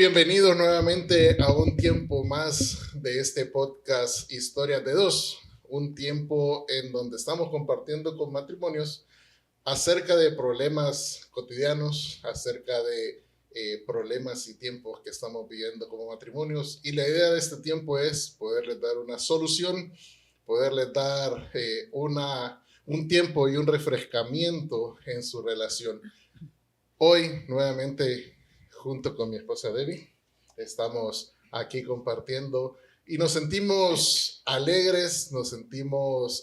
bienvenidos nuevamente a un tiempo más de este podcast Historias de Dos, un tiempo en donde estamos compartiendo con matrimonios acerca de problemas cotidianos, acerca de problemas y tiempos que estamos viviendo como matrimonios, y la idea de este tiempo es poderles dar una solución, poderles dar un tiempo y un refrescamiento en su relación. Hoy nuevamente junto con mi esposa Debbie estamos aquí compartiendo y nos sentimos alegres, nos sentimos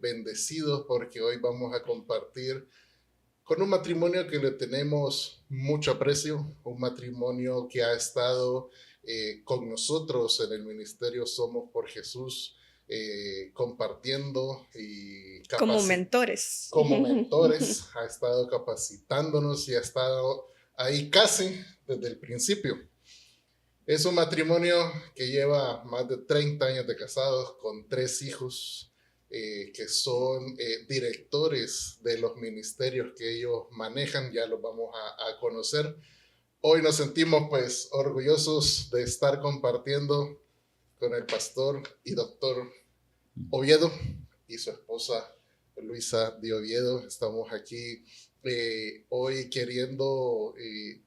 bendecidos porque hoy vamos a compartir con un matrimonio que le tenemos mucho aprecio, un matrimonio que ha estado con nosotros en el ministerio Somos por Jesús, compartiendo y como mentores. Como mentores, ha estado capacitándonos y ha estado ahí casi desde el principio. Es un matrimonio que lleva más de 30 años de casados con 3 hijos que son directores de los ministerios que ellos manejan, ya los vamos a conocer. Hoy nos sentimos pues orgullosos de estar compartiendo con el pastor y doctor Oviedo y su esposa Luisa de Oviedo. Estamos aquí hoy queriendo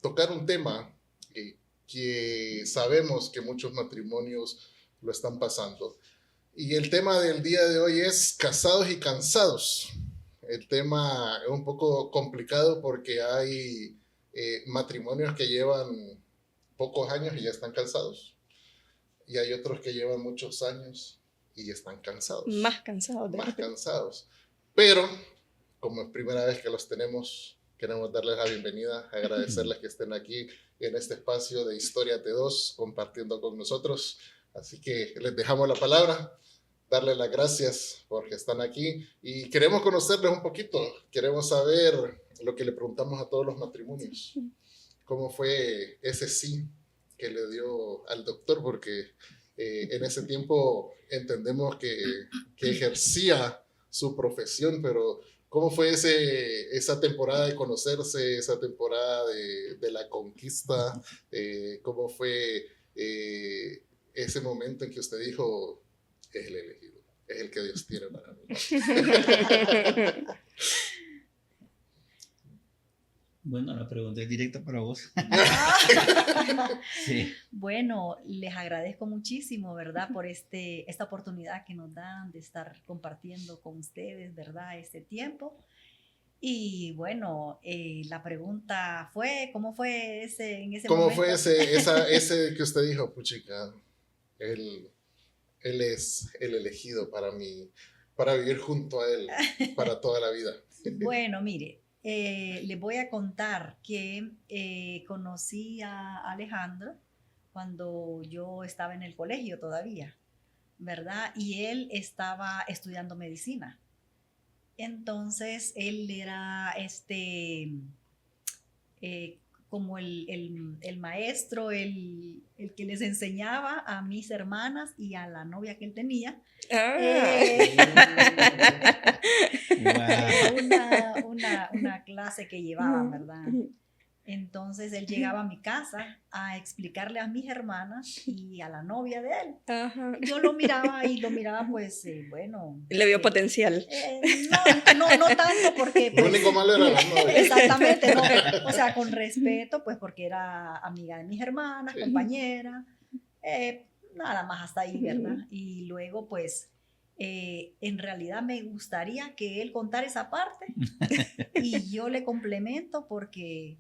tocar un tema que sabemos que muchos matrimonios lo están pasando. Y el tema del día de hoy es casados y cansados. El tema es un poco complicado porque hay matrimonios que llevan pocos años y ya están cansados. Y hay otros que llevan muchos años y están cansados. Más cansados. Más cansados. Pero, como es primera vez que los tenemos, queremos darles la bienvenida, agradecerles que estén aquí en este espacio de Historias de Dos, compartiendo con nosotros. Así que les dejamos la palabra, darles las gracias porque están aquí y queremos conocerles un poquito. Queremos saber lo que le preguntamos a todos los matrimonios. ¿Cómo fue ese sí que le dio al doctor? Porque en ese tiempo entendemos que ejercía su profesión, pero ¿cómo fue esa temporada de conocerse, esa temporada de la conquista? ¿Cómo fue ese momento en que usted dijo, es el elegido, es el que Dios tiene para mí? Bueno, la pregunta es directa para vos. Sí. Bueno, les agradezco muchísimo, ¿verdad? Por esta oportunidad que nos dan de estar compartiendo con ustedes, ¿verdad? Este tiempo. Y bueno, la pregunta fue, ¿cómo fue en ese ¿Cómo momento? fue ese que usted dijo, puchica, él es el elegido para mí, para vivir junto a él, para toda la vida? Bueno, mire, les voy a contar que conocí a Alejandro cuando yo estaba en el colegio todavía, ¿verdad? Y él estaba estudiando medicina. Entonces, él era como el maestro, el que les enseñaba a mis hermanas y a la novia que él tenía. Una clase que llevaban, ¿verdad? Entonces él llegaba a mi casa a explicarle a mis hermanas y a la novia de él. Ajá. Yo lo miraba pues, bueno. Le vio potencial. No tanto porque... Lo único malo era la novia. Exactamente, no. O sea, con respeto, pues porque era amiga de mis hermanas, compañera. Nada más hasta ahí, ¿verdad? Y luego, pues... en realidad me gustaría que él contara esa parte y yo le complemento porque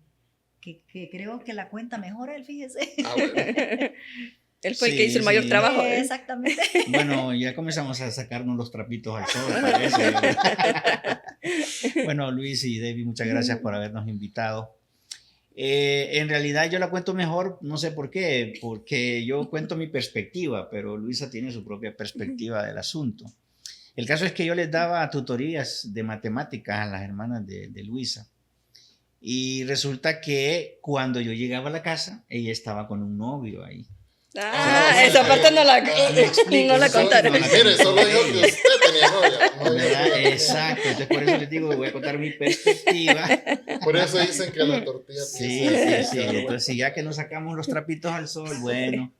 que creo que la cuenta mejor él, fíjese. Bueno. Él fue el que hizo el mayor trabajo. Exactamente. Bueno, ya comenzamos a sacarnos los trapitos al sol, parece. Bueno, Luis y Debbie, muchas gracias por habernos invitado. En realidad yo la cuento mejor, no sé por qué, porque yo cuento mi perspectiva, pero Luisa tiene su propia perspectiva del asunto. El caso es que yo les daba tutorías de matemáticas a las hermanas de Luisa y resulta que cuando yo llegaba a la casa, ella estaba con un novio ahí. Esa parte no la, no la Eso- contaron. no la- Mire, solo dijo que usted tenía novia. No dijo ¿Verdad? que- Exacto, entonces por eso les digo que voy a contar mi perspectiva. Por eso dicen que la tortilla Sí, tiene sí, sí. Entonces, si ya que nos sacamos los trapitos al sol, bueno.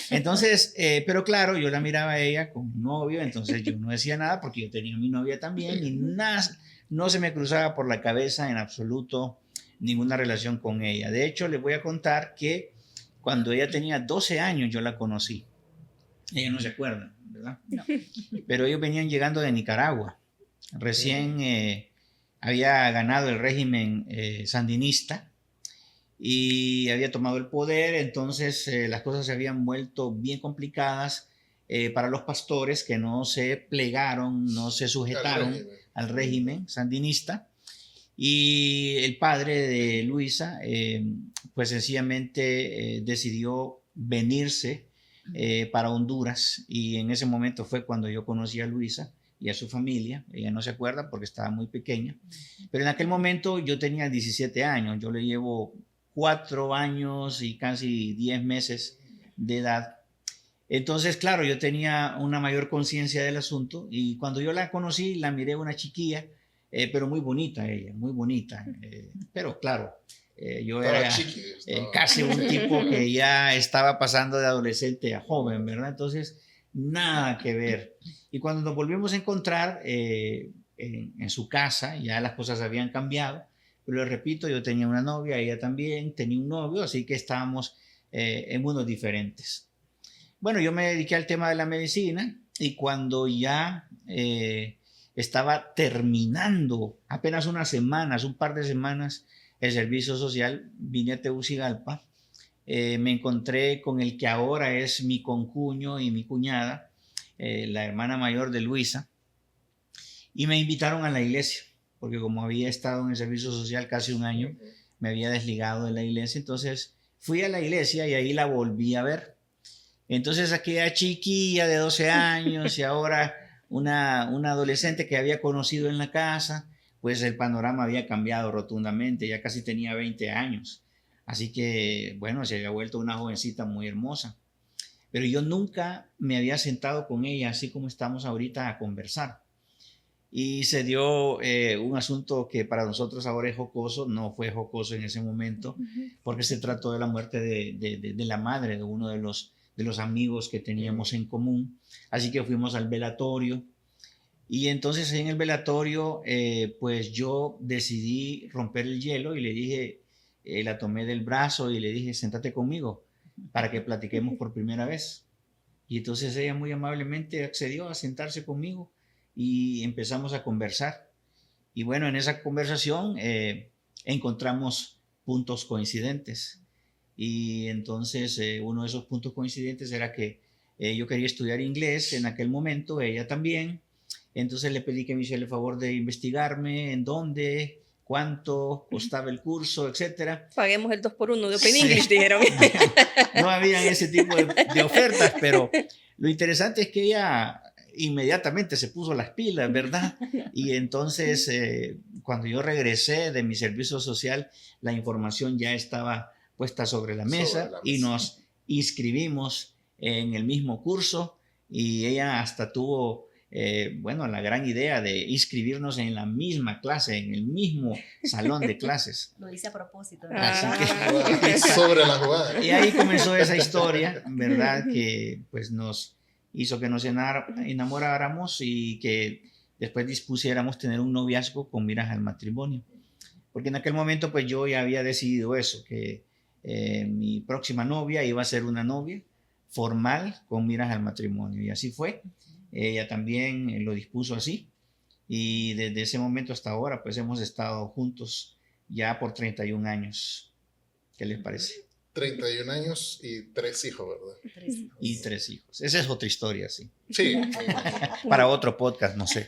Entonces, pero claro, yo la miraba a ella con un novio, entonces yo no decía nada porque yo tenía mi novia también y nada, no se me cruzaba por la cabeza en absoluto ninguna relación con ella. De hecho, les voy a contar que cuando ella tenía 12 años yo la conocí. Ella no se acuerda, ¿verdad? No. Pero ellos venían llegando de Nicaragua. Recién había ganado el régimen sandinista y había tomado el poder, entonces las cosas se habían vuelto bien complicadas para los pastores que no se plegaron, no se sujetaron al régimen sandinista. Y el padre de Luisa, pues sencillamente decidió venirse para Honduras y en ese momento fue cuando yo conocí a Luisa y a su familia. Ella no se acuerda porque estaba muy pequeña, pero en aquel momento yo tenía 17 años, yo le llevo 4 años y casi 10 meses de edad. Entonces, claro, yo tenía una mayor conciencia del asunto y cuando yo la conocí, la miré una chiquilla, pero muy bonita ella, muy bonita. Pero claro, yo era casi un tipo que ya estaba pasando de adolescente a joven, ¿verdad? Entonces, nada que ver. Y cuando nos volvimos a encontrar en su casa, ya las cosas habían cambiado, pero les repito, yo tenía una novia, ella también tenía un novio, así que estábamos en mundos diferentes. Bueno, yo me dediqué al tema de la medicina y cuando ya estaba terminando, apenas unas semanas, un par de semanas, el servicio social, vine a Tegucigalpa, me encontré con el que ahora es mi concuño y mi cuñada, la hermana mayor de Luisa, y me invitaron a la iglesia, porque como había estado en el servicio social casi un año, me había desligado de la iglesia, entonces fui a la iglesia y ahí la volví a ver. Entonces aquella chiquilla de 12 años y ahora una adolescente que había conocido en la casa, pues el panorama había cambiado rotundamente, ya casi tenía 20 años. Así que, bueno, se había vuelto una jovencita muy hermosa. Pero yo nunca me había sentado con ella, así como estamos ahorita, a conversar. Y se dio un asunto que para nosotros ahora es jocoso, no fue jocoso en ese momento, porque se trató de la muerte de la madre de uno de los amigos que teníamos en común. Así que fuimos al velatorio. Y entonces en el velatorio, pues yo decidí romper el hielo y le dije, la tomé del brazo y le dije, siéntate conmigo para que platiquemos por primera vez. Y entonces ella muy amablemente accedió a sentarse conmigo y empezamos a conversar. Y bueno, en esa conversación encontramos puntos coincidentes. Y entonces uno de esos puntos coincidentes era que yo quería estudiar inglés en aquel momento, ella también. Entonces le pedí que me hiciera el favor de investigarme en dónde, cuánto costaba el curso, etcétera. Paguemos el 2x1 de Open English, dijeron. No había ese tipo de ofertas, pero lo interesante es que ella inmediatamente se puso las pilas, ¿verdad? Y entonces cuando yo regresé de mi servicio social, la información ya estaba puesta sobre la mesa y nos inscribimos en el mismo curso y ella hasta tuvo, bueno, la gran idea de inscribirnos en la misma clase, en el mismo salón de clases. Lo hice a propósito. Así que sobre la jugada. Y ahí comenzó esa historia, ¿verdad? Que pues nos hizo que nos enamoráramos y que después dispusiéramos tener un noviazgo con miras al matrimonio. Porque en aquel momento pues yo ya había decidido eso, que mi próxima novia iba a ser una novia formal con miras al matrimonio. Y así fue. Ella también lo dispuso así. Y desde ese momento hasta ahora pues hemos estado juntos ya por 31 años. ¿Qué les parece? 31 años y 3 hijos, ¿verdad? 3 hijos. Y 3 hijos. Esa es otra historia, sí. Sí. Para otro podcast, no sé.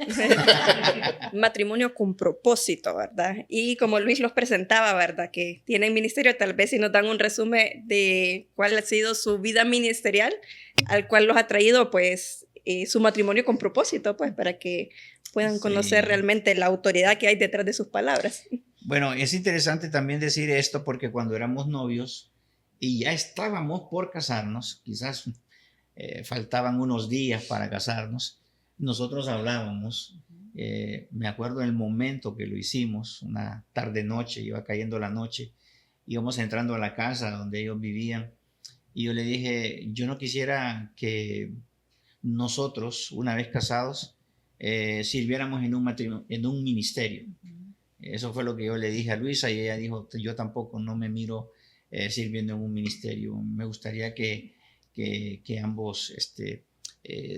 Matrimonio con propósito, ¿verdad? Y como Luis los presentaba, ¿verdad? Que tienen ministerio, tal vez si nos dan un resumen de cuál ha sido su vida ministerial, al cual los ha traído, pues, su matrimonio con propósito, pues, para que puedan conocer realmente la autoridad que hay detrás de sus palabras. Bueno, es interesante también decir esto porque cuando éramos novios, y ya estábamos por casarnos, quizás faltaban unos días para casarnos, nosotros hablábamos. Me acuerdo en el momento que lo hicimos, una tarde-noche, iba cayendo la noche, íbamos entrando a la casa donde ellos vivían, y yo le dije, yo no quisiera que nosotros, una vez casados, sirviéramos en un ministerio. Eso fue lo que yo le dije a Luisa, y ella dijo, yo tampoco no me miro sirviendo en un ministerio. Me gustaría que ambos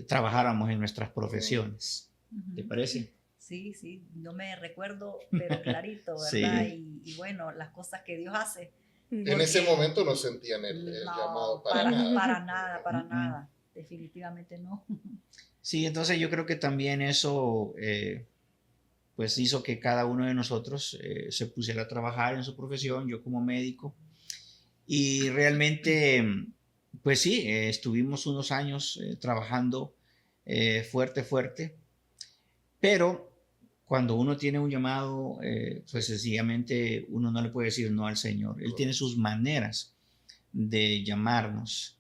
trabajáramos en nuestras profesiones. ¿Te parece? Sí, sí, yo me recuerdo, pero clarito, ¿verdad? Sí. Y bueno, las cosas que Dios hace. En ese momento no sentían el llamado para nada. Para nada, definitivamente no. Sí, entonces yo creo que también eso pues hizo que cada uno de nosotros se pusiera a trabajar en su profesión, yo como médico, y realmente, pues sí, estuvimos unos años trabajando fuerte, pero cuando uno tiene un llamado, pues sencillamente uno no le puede decir no al Señor. Él tiene sus maneras de llamarnos.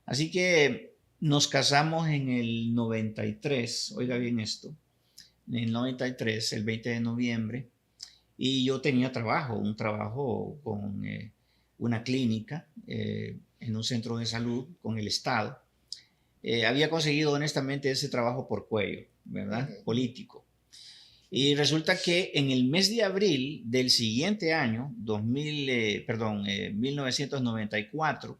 Así que nos casamos en el 93, oiga bien esto, en el 93, el 20 de noviembre, y yo tenía un trabajo con una clínica en un centro de salud con el Estado. Había conseguido honestamente ese trabajo por cuello, ¿verdad? Político. Y resulta que en el mes de abril del siguiente año, 1994,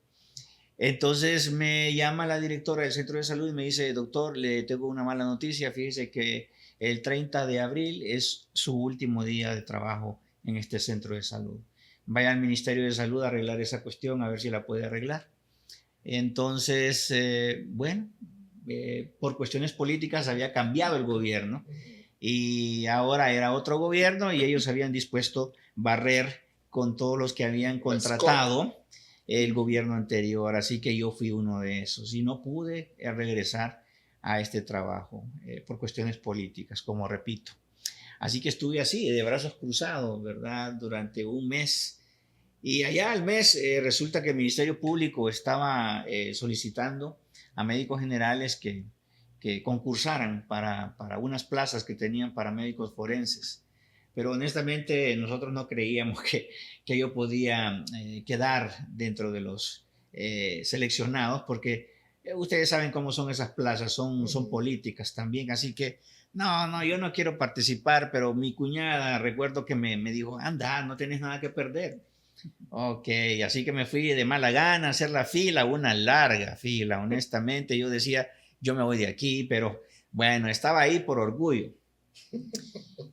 entonces me llama la directora del centro de salud y me dice, doctor, le tengo una mala noticia, fíjese que el 30 de abril es su último día de trabajo en este centro de salud. Vaya al Ministerio de Salud a arreglar esa cuestión, a ver si la puede arreglar. Entonces, por cuestiones políticas había cambiado el gobierno y ahora era otro gobierno y ellos habían dispuesto barrer con todos los que habían contratado el gobierno anterior, así que yo fui uno de esos y no pude regresar a este trabajo por cuestiones políticas, como repito. Así que estuve así, de brazos cruzados, ¿verdad? Durante un mes. Y allá al mes resulta que el Ministerio Público estaba solicitando a médicos generales que concursaran para unas plazas que tenían para médicos forenses. Pero honestamente nosotros no creíamos que yo podía quedar dentro de los seleccionados, porque ustedes saben cómo son esas plazas, son políticas también, así que no, yo no quiero participar, pero mi cuñada recuerdo que me dijo, anda, no tienes nada que perder. Ok, así que me fui de mala gana a hacer la fila, una larga fila, honestamente. Yo decía, yo me voy de aquí, pero bueno, estaba ahí por orgullo.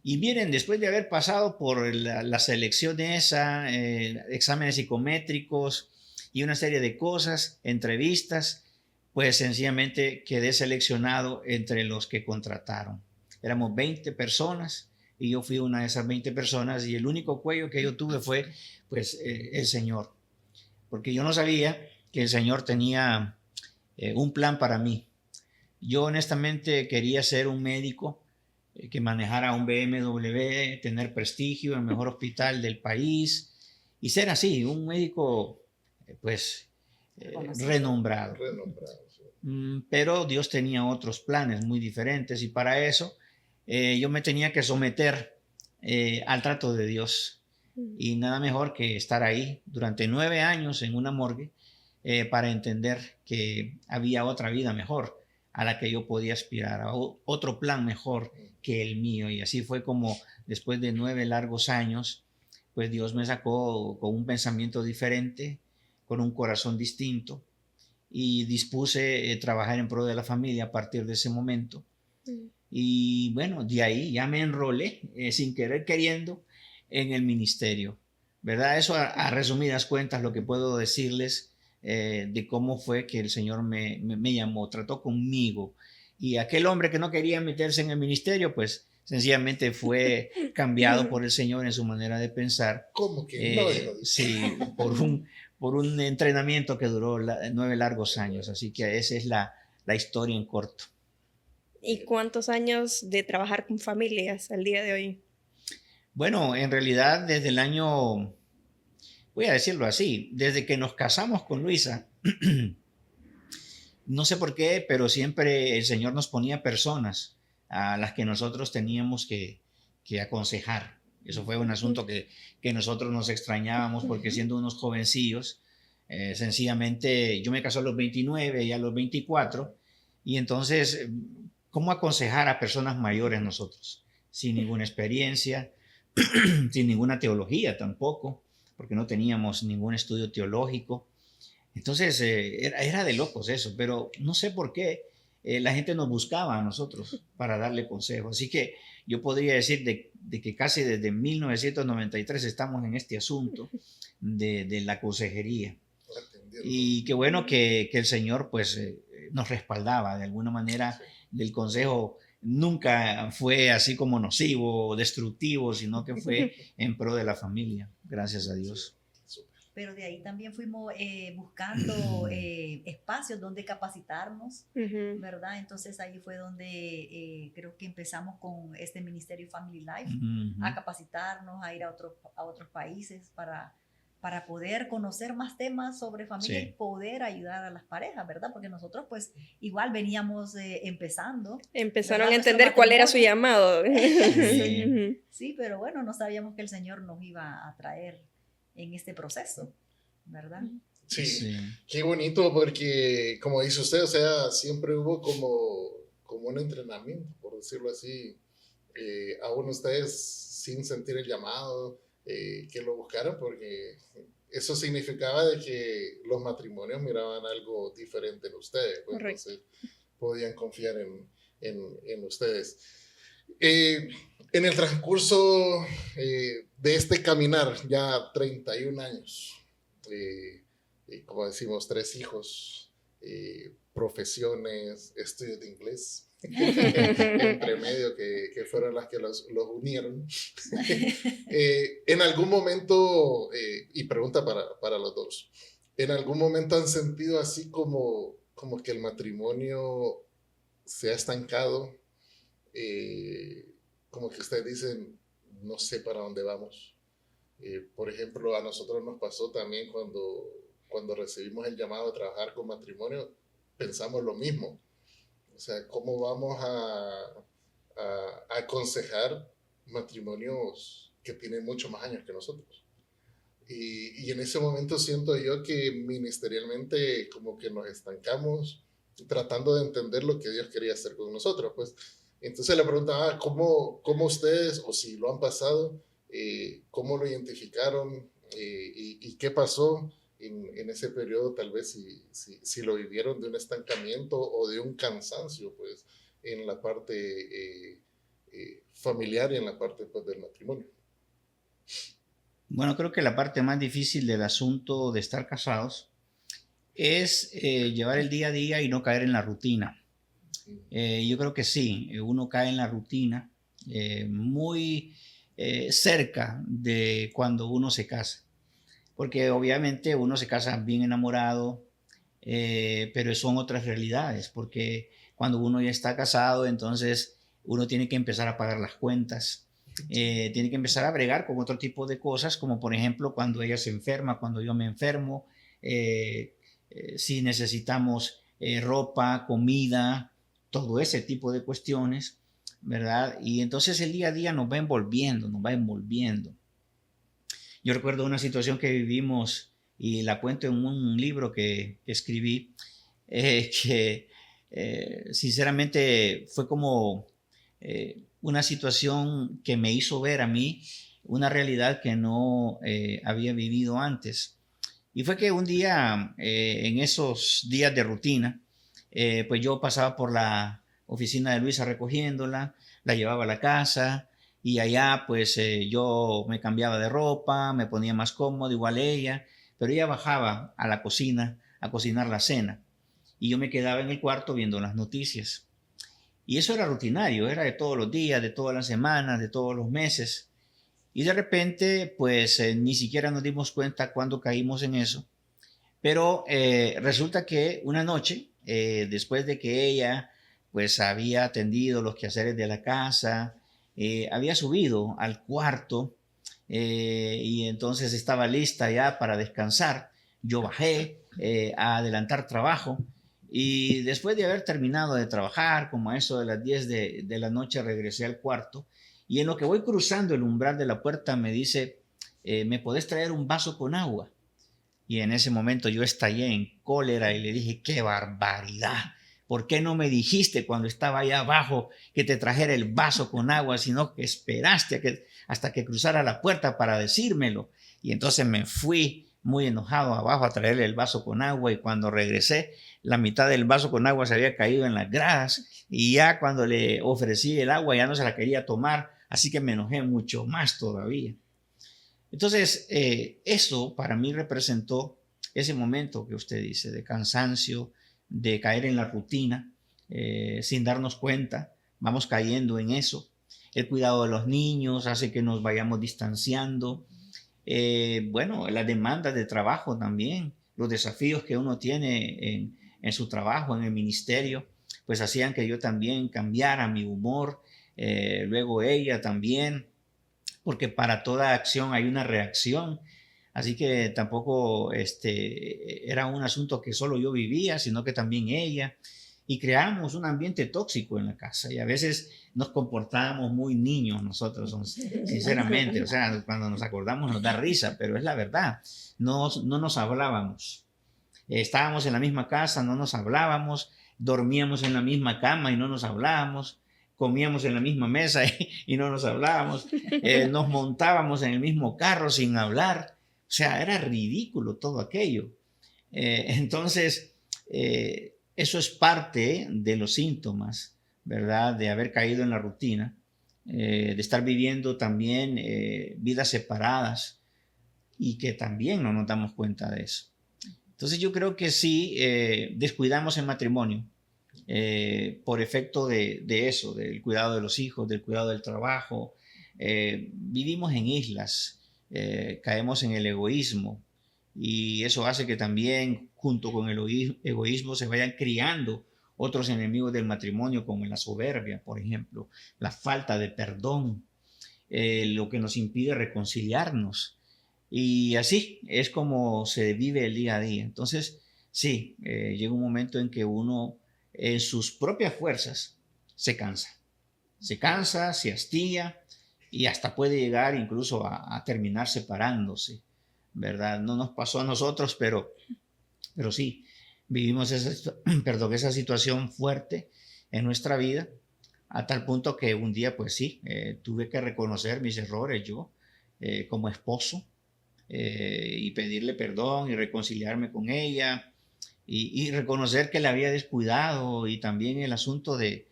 Y miren, después de haber pasado por la selección esa, exámenes psicométricos y una serie de cosas, entrevistas, pues sencillamente quedé seleccionado entre los que contrataron. Éramos 20 personas y yo fui una de esas 20 personas y el único cuello que yo tuve fue pues el Señor, porque yo no sabía que el Señor tenía un plan para mí. Yo honestamente quería ser un médico que manejara un BMW, tener prestigio, el mejor hospital del país y ser así, un médico renombrado. Sí. Pero Dios tenía otros planes muy diferentes y para eso yo me tenía que someter al trato de Dios. Y nada mejor que estar ahí durante 9 años en una morgue para entender que había otra vida mejor a la que yo podía aspirar, a otro plan mejor que el mío. Y así fue como después de 9 largos años, pues Dios me sacó con un pensamiento diferente, con un corazón distinto y dispuse trabajar en pro de la familia a partir de ese momento. Y bueno, de ahí ya me enrolé sin querer queriendo en el ministerio, ¿verdad? Eso a resumidas cuentas lo que puedo decirles de cómo fue que el Señor me llamó, trató conmigo. Y aquel hombre que no quería meterse en el ministerio, pues sencillamente fue cambiado por el Señor en su manera de pensar. ¿Cómo que no? Sí, por un entrenamiento que duró 9 largos años. Así que esa es la historia en corto. ¿Y cuántos años de trabajar con familias al día de hoy? Bueno, en realidad desde el año voy a decirlo así, desde que nos casamos con Luisa, no sé por qué, pero siempre el Señor nos ponía personas a las que nosotros teníamos que aconsejar. Eso fue un asunto que nosotros nos extrañábamos porque siendo unos jovencillos, sencillamente yo me casé a los 29 y a los 24, y entonces, ¿cómo aconsejar a personas mayores nosotros? Sin ninguna experiencia, sin ninguna teología tampoco, porque no teníamos ningún estudio teológico. Entonces, era de locos eso, pero no sé por qué la gente nos buscaba a nosotros para darle consejos. Así que yo podría decir de que casi desde 1993 estamos en este asunto de la consejería. Y qué bueno que el Señor pues nos respaldaba de alguna manera. El consejo nunca fue así como nocivo o destructivo, sino que fue en pro de la familia, gracias a Dios. Pero de ahí también fuimos buscando espacios donde capacitarnos, ¿verdad? Entonces ahí fue donde creo que empezamos con este Ministerio Family Life, a capacitarnos, a ir a otros países para poder conocer más temas sobre familia, sí, y poder ayudar a las parejas, ¿verdad? Porque nosotros pues igual veníamos empezando. Empezaron a entender cuál era su llamado. Sí. Sí, pero bueno, no sabíamos que el Señor nos iba a traer en este proceso, ¿verdad? Sí, sí, qué bonito, porque como dice usted, o sea, siempre hubo como un entrenamiento, por decirlo así, aún ustedes sin sentir el llamado, que lo buscaron, porque eso significaba de que los matrimonios miraban algo diferente en ustedes, pues, entonces podían confiar en ustedes. En el transcurso de este caminar, ya 31 años, como decimos, 3 hijos, profesiones, estudios de inglés, entre medio que fueron las que los unieron. En algún momento, y pregunta para los dos, ¿en algún momento han sentido así como que el matrimonio se ha estancado? Como que ustedes dicen, no sé para dónde vamos. Por ejemplo, a nosotros nos pasó también cuando recibimos el llamado a trabajar con matrimonio, pensamos lo mismo. O sea, ¿cómo vamos a aconsejar matrimonios que tienen muchos más años que nosotros? Y en ese momento siento yo que ministerialmente como que nos estancamos tratando de entender lo que Dios quería hacer con nosotros, pues. Entonces le preguntaba, ¿cómo ustedes, o si lo han pasado, cómo lo identificaron y qué pasó en ese periodo, tal vez si lo vivieron de un estancamiento o de un cansancio, pues, en la parte familiar y en la parte, pues, del matrimonio? Bueno, creo que la parte más difícil del asunto de estar casados es llevar el día a día y no caer en la rutina. Yo creo que sí, uno cae en la rutina muy cerca de cuando uno se casa, porque obviamente uno se casa bien enamorado, pero son otras realidades, porque cuando uno ya está casado, entonces uno tiene que empezar a pagar las cuentas, tiene que empezar a bregar con otro tipo de cosas, como por ejemplo cuando ella se enferma, cuando yo me enfermo, si necesitamos ropa, comida, todo ese tipo de cuestiones, ¿verdad? Y entonces el día a día nos va envolviendo. Yo recuerdo una situación que vivimos y la cuento en un libro que escribí, que sinceramente fue como una situación que me hizo ver a mí una realidad que no había vivido antes. Y fue que un día, en esos días de rutina, pues yo pasaba por la oficina de Luisa recogiéndola, la llevaba a la casa y allá pues yo me cambiaba de ropa, me ponía más cómodo, igual ella, pero ella bajaba a la cocina a cocinar la cena y yo me quedaba en el cuarto viendo las noticias. Y eso era rutinario, era de todos los días, de todas las semanas, de todos los meses. Y de repente pues ni siquiera nos dimos cuenta cuando caímos en eso. Pero resulta que una noche, después de que ella pues había atendido los quehaceres de la casa, había subido al cuarto y entonces estaba lista ya para descansar. Yo bajé a adelantar trabajo y después de haber terminado de trabajar, como a eso de las 10 de la noche, regresé al cuarto y en lo que voy cruzando el umbral de la puerta me dice, ¿me podés traer un vaso con agua? Y en ese momento yo estallé en cólera y le dije, ¡qué barbaridad! ¿Por qué no me dijiste cuando estaba allá abajo que te trajera el vaso con agua, sino que esperaste hasta que cruzara la puerta para decírmelo? Y entonces me fui muy enojado abajo a traerle el vaso con agua y cuando regresé, la mitad del vaso con agua se había caído en las gradas y ya cuando le ofrecí el agua ya no se la quería tomar, así que me enojé mucho más todavía. Entonces, eso para mí representó ese momento que usted dice de cansancio, de caer en la rutina sin darnos cuenta, vamos cayendo en eso. El cuidado de los niños hace que nos vayamos distanciando. Bueno, las demandas de trabajo también, los desafíos que uno tiene en su trabajo, en el ministerio, pues hacían que yo también cambiara mi humor. Luego ella también, porque para toda acción hay una reacción. Así que tampoco era un asunto que solo yo vivía, sino que también ella. Y creamos un ambiente tóxico en la casa y a veces nos comportábamos muy niños nosotros, sinceramente. O sea, cuando nos acordamos nos da risa, pero es la verdad. No nos hablábamos. Estábamos en la misma casa, no nos hablábamos. Dormíamos en la misma cama y no nos hablábamos. Comíamos en la misma mesa y no nos hablábamos. Nos montábamos en el mismo carro sin hablar. O sea, era ridículo todo aquello. Entonces, eso es parte de los síntomas, ¿verdad? De haber caído en la rutina, de estar viviendo también vidas separadas y que también no nos damos cuenta de eso. Entonces, yo creo que sí descuidamos el matrimonio por efecto de eso, del cuidado de los hijos, del cuidado del trabajo. Vivimos en islas. Caemos en el egoísmo y eso hace que también junto con el egoísmo se vayan criando otros enemigos del matrimonio como la soberbia, por ejemplo, la falta de perdón, lo que nos impide reconciliarnos y así es como se vive el día a día. Entonces sí, llega un momento en que uno en sus propias fuerzas se cansa, se hastía y hasta puede llegar incluso a terminar separándose, ¿verdad? No nos pasó a nosotros, pero sí, vivimos esa situación fuerte en nuestra vida, a tal punto que un día, pues sí, tuve que reconocer mis errores yo como esposo y pedirle perdón y reconciliarme con ella y reconocer que la había descuidado y también el asunto de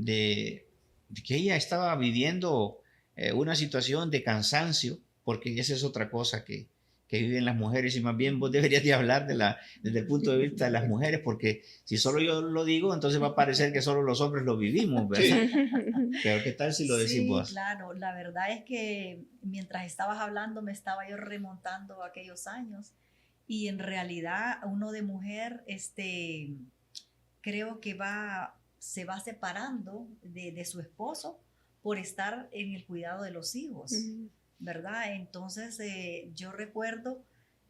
que ella estaba viviendo una situación de cansancio, porque esa es otra cosa que viven las mujeres y más bien vos deberías de hablar desde el punto de vista de las mujeres, porque si solo yo lo digo, entonces va a parecer que solo los hombres lo vivimos, ¿verdad? Pero ¿qué tal si lo decís vos? Sí, claro, la verdad es que mientras estabas hablando me estaba yo remontando a aquellos años y en realidad uno de mujer creo que se va separando de su esposo por estar en el cuidado de los hijos, ¿verdad? Entonces yo recuerdo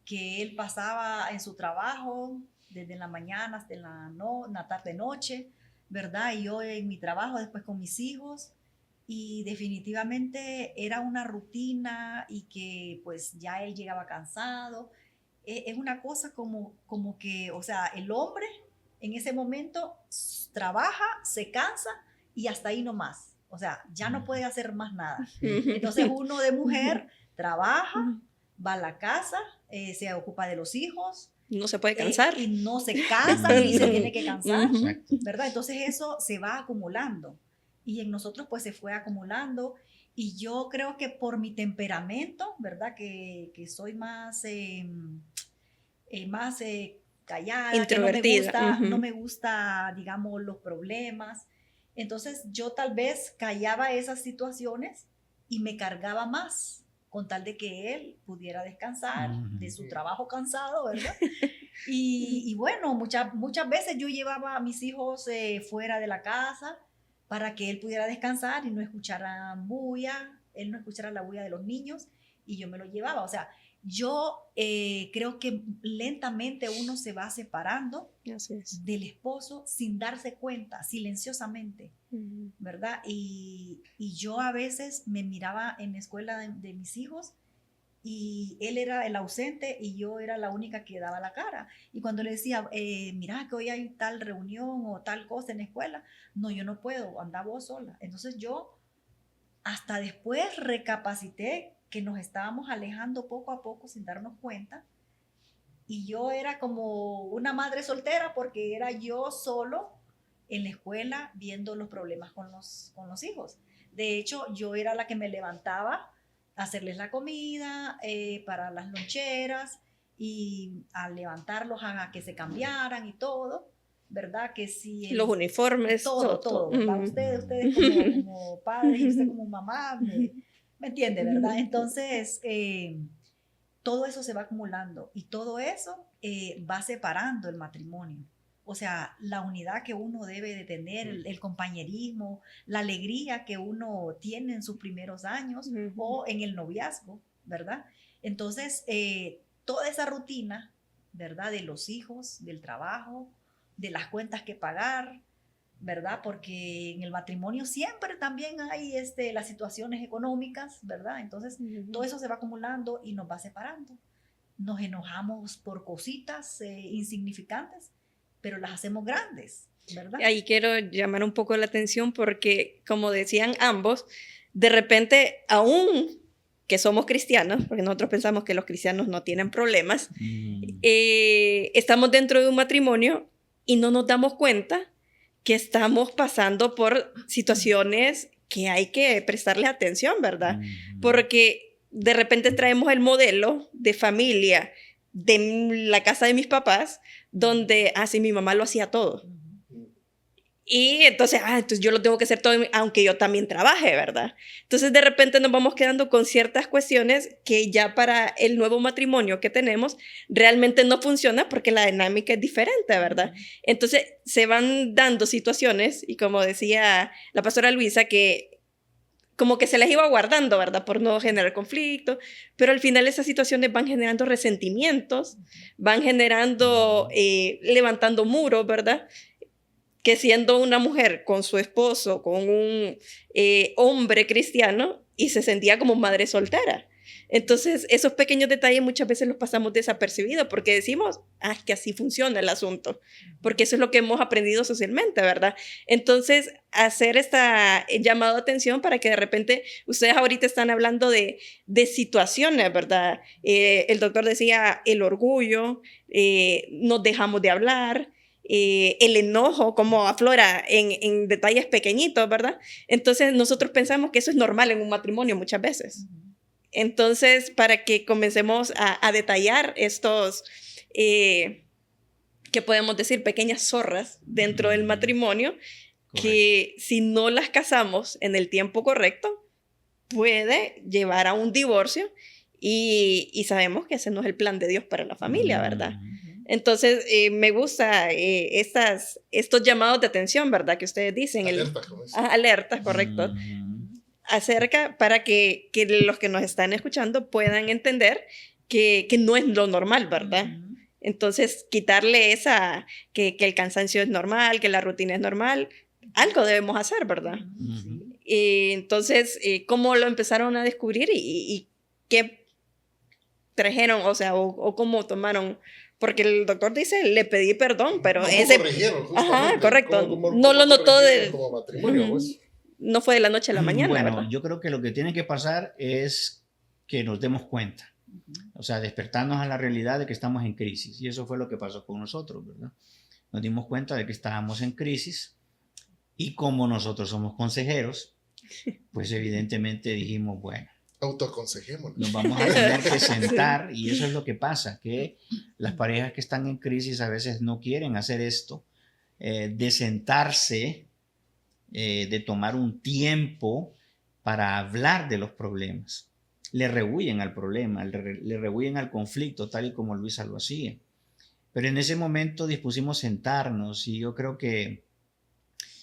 que él pasaba en su trabajo desde la mañana hasta la tarde-noche, ¿verdad? Y yo en mi trabajo después con mis hijos y definitivamente era una rutina y que pues ya él llegaba cansado. Es una cosa como que, o sea, el hombre en ese momento trabaja, se cansa y hasta ahí nomás. O sea, ya no puede hacer más nada. Entonces uno de mujer trabaja, va a la casa, se ocupa de los hijos. No se puede cansar. Y no se cansa ni se tiene que cansar, ¿verdad? Entonces eso se va acumulando. Y en nosotros pues se fue acumulando. Y yo creo que por mi temperamento, ¿verdad? Que soy más callada, introvertida. Que no me gusta, digamos, los problemas. Entonces yo tal vez callaba esas situaciones y me cargaba más con tal de que él pudiera descansar de su trabajo cansado, ¿verdad? Y bueno, muchas veces yo llevaba a mis hijos fuera de la casa para que él pudiera descansar y no escuchara bulla, él no escuchara la bulla de los niños. y yo me lo llevaba. O sea, yo creo que lentamente uno se va separando del esposo sin darse cuenta, silenciosamente, ¿verdad? Y yo a veces me miraba en la escuela de mis hijos y él era el ausente y yo era la única que daba la cara. Y cuando le decía, mira que hoy hay tal reunión o tal cosa en la escuela, no, yo no puedo, anda vos sola. Entonces yo hasta después recapacité que nos estábamos alejando poco a poco sin darnos cuenta. Y yo era como una madre soltera porque era yo solo en la escuela viendo los problemas con los hijos. De hecho, yo era la que me levantaba a hacerles la comida para las loncheras y a levantarlos a que se cambiaran y todo, ¿verdad? Que si los uniformes, todo. Ustedes como padres y usted como mamá, ¿me entiende, verdad? Entonces, todo eso se va acumulando y todo eso va separando el matrimonio. O sea, la unidad que uno debe de tener, el compañerismo, la alegría que uno tiene en sus primeros años o en el noviazgo, ¿verdad? Entonces, toda esa rutina, ¿verdad? De los hijos, del trabajo, de las cuentas que pagar, ¿verdad? Porque en el matrimonio siempre también hay las situaciones económicas, ¿verdad? Entonces, todo eso se va acumulando y nos va separando. Nos enojamos por cositas insignificantes, pero las hacemos grandes, ¿verdad? Ahí quiero llamar un poco la atención porque, como decían ambos, de repente, aún que somos cristianos, porque nosotros pensamos que los cristianos no tienen problemas, estamos dentro de un matrimonio y no nos damos cuenta que estamos pasando por situaciones que hay que prestarle atención, ¿verdad? Porque de repente traemos el modelo de familia de la casa de mis papás, donde así mi mamá lo hacía todo. Y entonces, entonces yo lo tengo que hacer todo, aunque yo también trabaje, ¿verdad? Entonces de repente nos vamos quedando con ciertas cuestiones que ya para el nuevo matrimonio que tenemos realmente no funciona porque la dinámica es diferente, ¿verdad? Entonces se van dando situaciones y como decía la pastora Luisa, que como que se les iba guardando, ¿verdad? Por no generar conflicto, pero al final esas situaciones van generando resentimientos, van generando, levantando muros, ¿verdad? Que siendo una mujer con su esposo, con un hombre cristiano, y se sentía como madre soltera. Entonces, esos pequeños detalles muchas veces los pasamos desapercibidos porque decimos, que así funciona el asunto, porque eso es lo que hemos aprendido socialmente, ¿verdad? Entonces, hacer esta llamado de atención para que de repente, ustedes ahorita están hablando de situaciones, ¿verdad? El doctor decía el orgullo, nos dejamos de hablar, el enojo como aflora en detalles pequeñitos, ¿verdad? Entonces nosotros pensamos que eso es normal en un matrimonio muchas veces. Entonces, para que comencemos a detallar estos, ¿qué podemos decir? Pequeñas zorras dentro del matrimonio, que si no las casamos en el tiempo correcto, puede llevar a un divorcio y sabemos que ese no es el plan de Dios para la familia, ¿verdad? Entonces, me gusta estos llamados de atención, ¿verdad? Que ustedes dicen. Alertas, correcto. Acerca para que los que nos están escuchando puedan entender que no es lo normal, ¿verdad? Entonces, quitarle que el cansancio es normal, que la rutina es normal, algo debemos hacer, ¿verdad? Entonces, ¿cómo lo empezaron a descubrir y qué trajeron, o cómo tomaron? Porque el doctor dice, le pedí perdón, pero corrigieron, correcto. ¿Cómo no lo notó como matrimonio, pues. No fue de la noche a la mañana, bueno, ¿verdad? Yo creo que lo que tiene que pasar es que nos demos cuenta. O sea, despertarnos a la realidad de que estamos en crisis. Y eso fue lo que pasó con nosotros, ¿verdad? Nos dimos cuenta de que estábamos en crisis y como nosotros somos consejeros, pues evidentemente dijimos, bueno, autoaconsejémonos. Nos vamos a tener que sentar y eso es lo que pasa, que las parejas que están en crisis a veces no quieren hacer esto, de sentarse, de tomar un tiempo para hablar de los problemas. Le rehuyen al problema, le rehuyen al conflicto, tal y como Luisa lo hacía. Pero en ese momento dispusimos sentarnos y yo creo que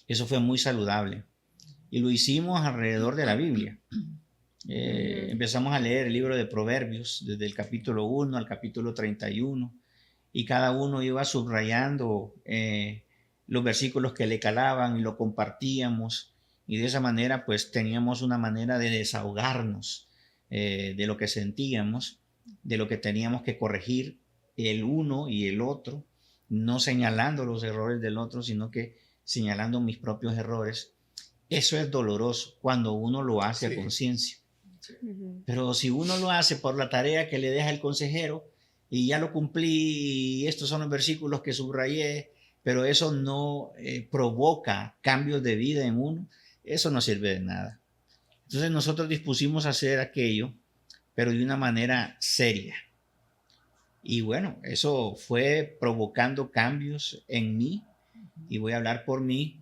eso fue muy saludable. Y lo hicimos alrededor de la Biblia. Empezamos a leer el libro de Proverbios desde el capítulo 1 al capítulo 31 y cada uno iba subrayando los versículos que le calaban y lo compartíamos y de esa manera pues teníamos una manera de desahogarnos de lo que sentíamos, de lo que teníamos que corregir el uno y el otro, no señalando los errores del otro, sino que señalando mis propios errores. Eso es doloroso cuando uno lo hace a conciencia. Sí. Pero si uno lo hace por la tarea que le deja el consejero y ya lo cumplí y estos son los versículos que subrayé, pero eso no provoca cambios de vida en uno, eso no sirve de nada. Entonces nosotros dispusimos a hacer aquello, pero de una manera seria. Y bueno, eso fue provocando cambios en mí, y voy a hablar por mí,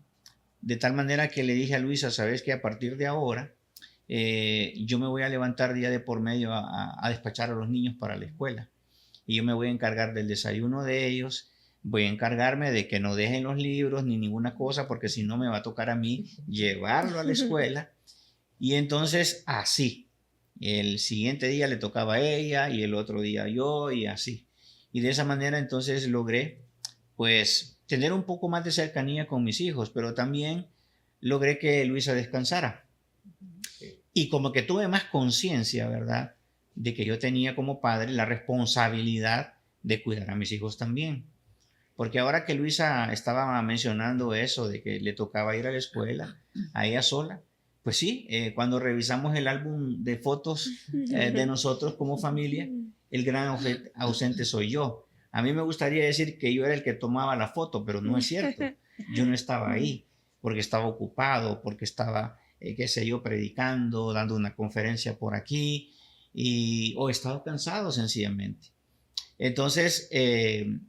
de tal manera que le dije a Luisa, sabes que a partir de ahora, yo me voy a levantar día de por medio a despachar a los niños para la escuela. Y yo me voy a encargar del desayuno de ellos, voy a encargarme de que no dejen los libros ni ninguna cosa, porque si no me va a tocar a mí llevarlo a la escuela. Y entonces así, el siguiente día le tocaba a ella y el otro día yo y así. Y de esa manera entonces logré pues tener un poco más de cercanía con mis hijos, pero también logré que Luisa descansara. Y como que tuve más conciencia, ¿verdad?, de que yo tenía como padre la responsabilidad de cuidar a mis hijos también. Porque ahora que Luisa estaba mencionando eso de que le tocaba ir a la escuela a ella sola, pues sí, cuando revisamos el álbum de fotos de nosotros como familia, el gran ausente soy yo. A mí me gustaría decir que yo era el que tomaba la foto, pero no es cierto. Yo no estaba ahí porque estaba ocupado, porque estaba, qué sé yo, predicando, dando una conferencia por aquí, o estaba cansado sencillamente. Entonces,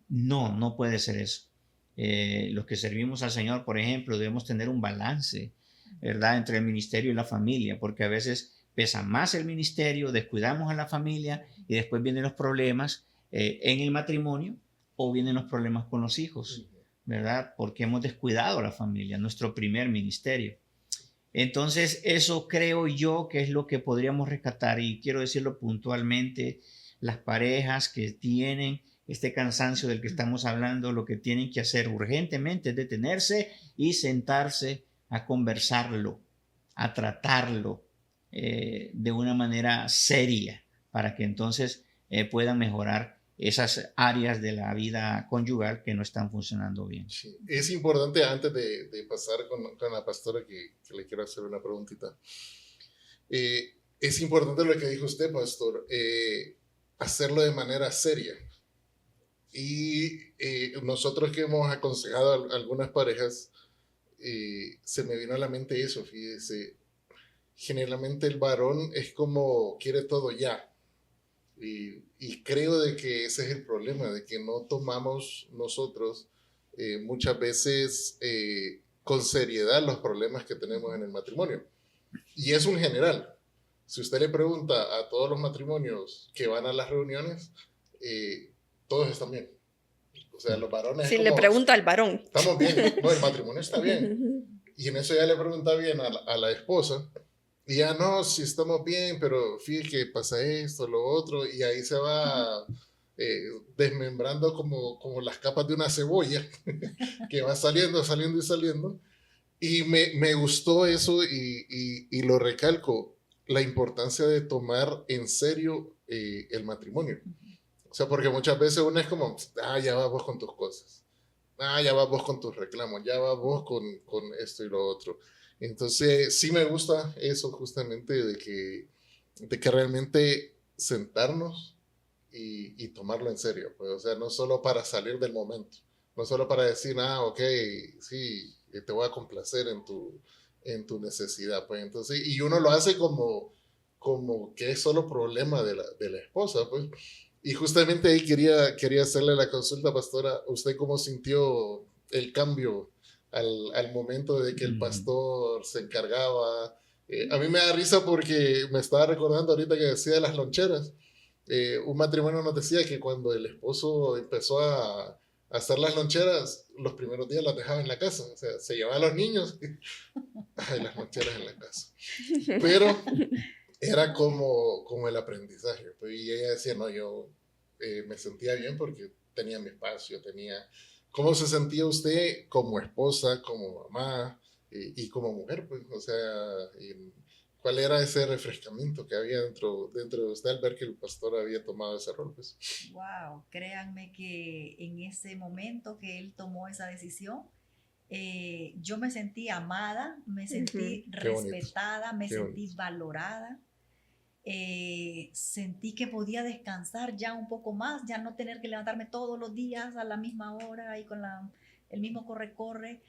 no puede ser eso. Los que servimos al Señor, por ejemplo, debemos tener un balance, ¿verdad?, entre el ministerio y la familia, porque a veces pesa más el ministerio, descuidamos a la familia y después vienen los problemas en el matrimonio o vienen los problemas con los hijos, ¿verdad?, porque hemos descuidado a la familia, nuestro primer ministerio. Entonces, eso creo yo que es lo que podríamos rescatar, y quiero decirlo puntualmente: las parejas que tienen este cansancio del que estamos hablando, lo que tienen que hacer urgentemente es detenerse y sentarse a conversarlo, a tratarlo de una manera seria, para que entonces puedan mejorar esas áreas de la vida conyugal que no están funcionando bien. Sí. Es importante, antes de pasar con la pastora, que le quiero hacer una preguntita. Es importante lo que dijo usted, pastor, hacerlo de manera seria. Y nosotros que hemos aconsejado a algunas parejas, se me vino a la mente eso, fíjese. Generalmente el varón es como quiere todo ya. Y creo de que ese es el problema, de que no tomamos nosotros muchas veces con seriedad los problemas que tenemos en el matrimonio. Y es un general. Si usted le pregunta a todos los matrimonios que van a las reuniones, todos están bien. O sea, los varones... Si le pregunto al varón. Estamos bien, no, el matrimonio está bien. Y en eso ya le pregunta bien a la esposa, y ya no, si estamos bien, pero fíjate que pasa esto, lo otro, y ahí se va desmembrando como las capas de una cebolla, que va saliendo, saliendo y saliendo. Y me gustó eso, y lo recalco, la importancia de tomar en serio el matrimonio. O sea, porque muchas veces uno es como, ya vas vos con tus cosas, ya vas vos con tus reclamos, ya vas vos con esto y lo otro. Entonces, sí me gusta eso justamente de que realmente sentarnos y tomarlo en serio. Pues, o sea, no solo para salir del momento, no solo para decir, ok, sí, te voy a complacer en tu necesidad. Pues, entonces, y uno lo hace como que es solo problema de la esposa, pues. Y justamente ahí quería hacerle la consulta, pastora. ¿Usted cómo sintió el cambio al momento de que el pastor se encargaba? A mí me da risa porque me estaba recordando ahorita que decía de las loncheras. Un matrimonio nos decía que cuando el esposo empezó a hacer las loncheras, los primeros días las dejaba en la casa. O sea, se llevaba a los niños. Ay, las loncheras en la casa. Pero era como el aprendizaje. Pues, y ella decía, no, yo me sentía bien porque tenía mi espacio, tenía... ¿Cómo se sentía usted como esposa, como mamá y como mujer? Pues, o sea, ¿cuál era ese refrescamiento que había dentro de usted al ver que el pastor había tomado ese rol? Pues? Wow, créanme que en ese momento que él tomó esa decisión, yo me sentí amada, me sentí respetada, me sentí valorada. Sentí que podía descansar ya un poco más, ya no tener que levantarme todos los días a la misma hora y con el mismo corre-corre.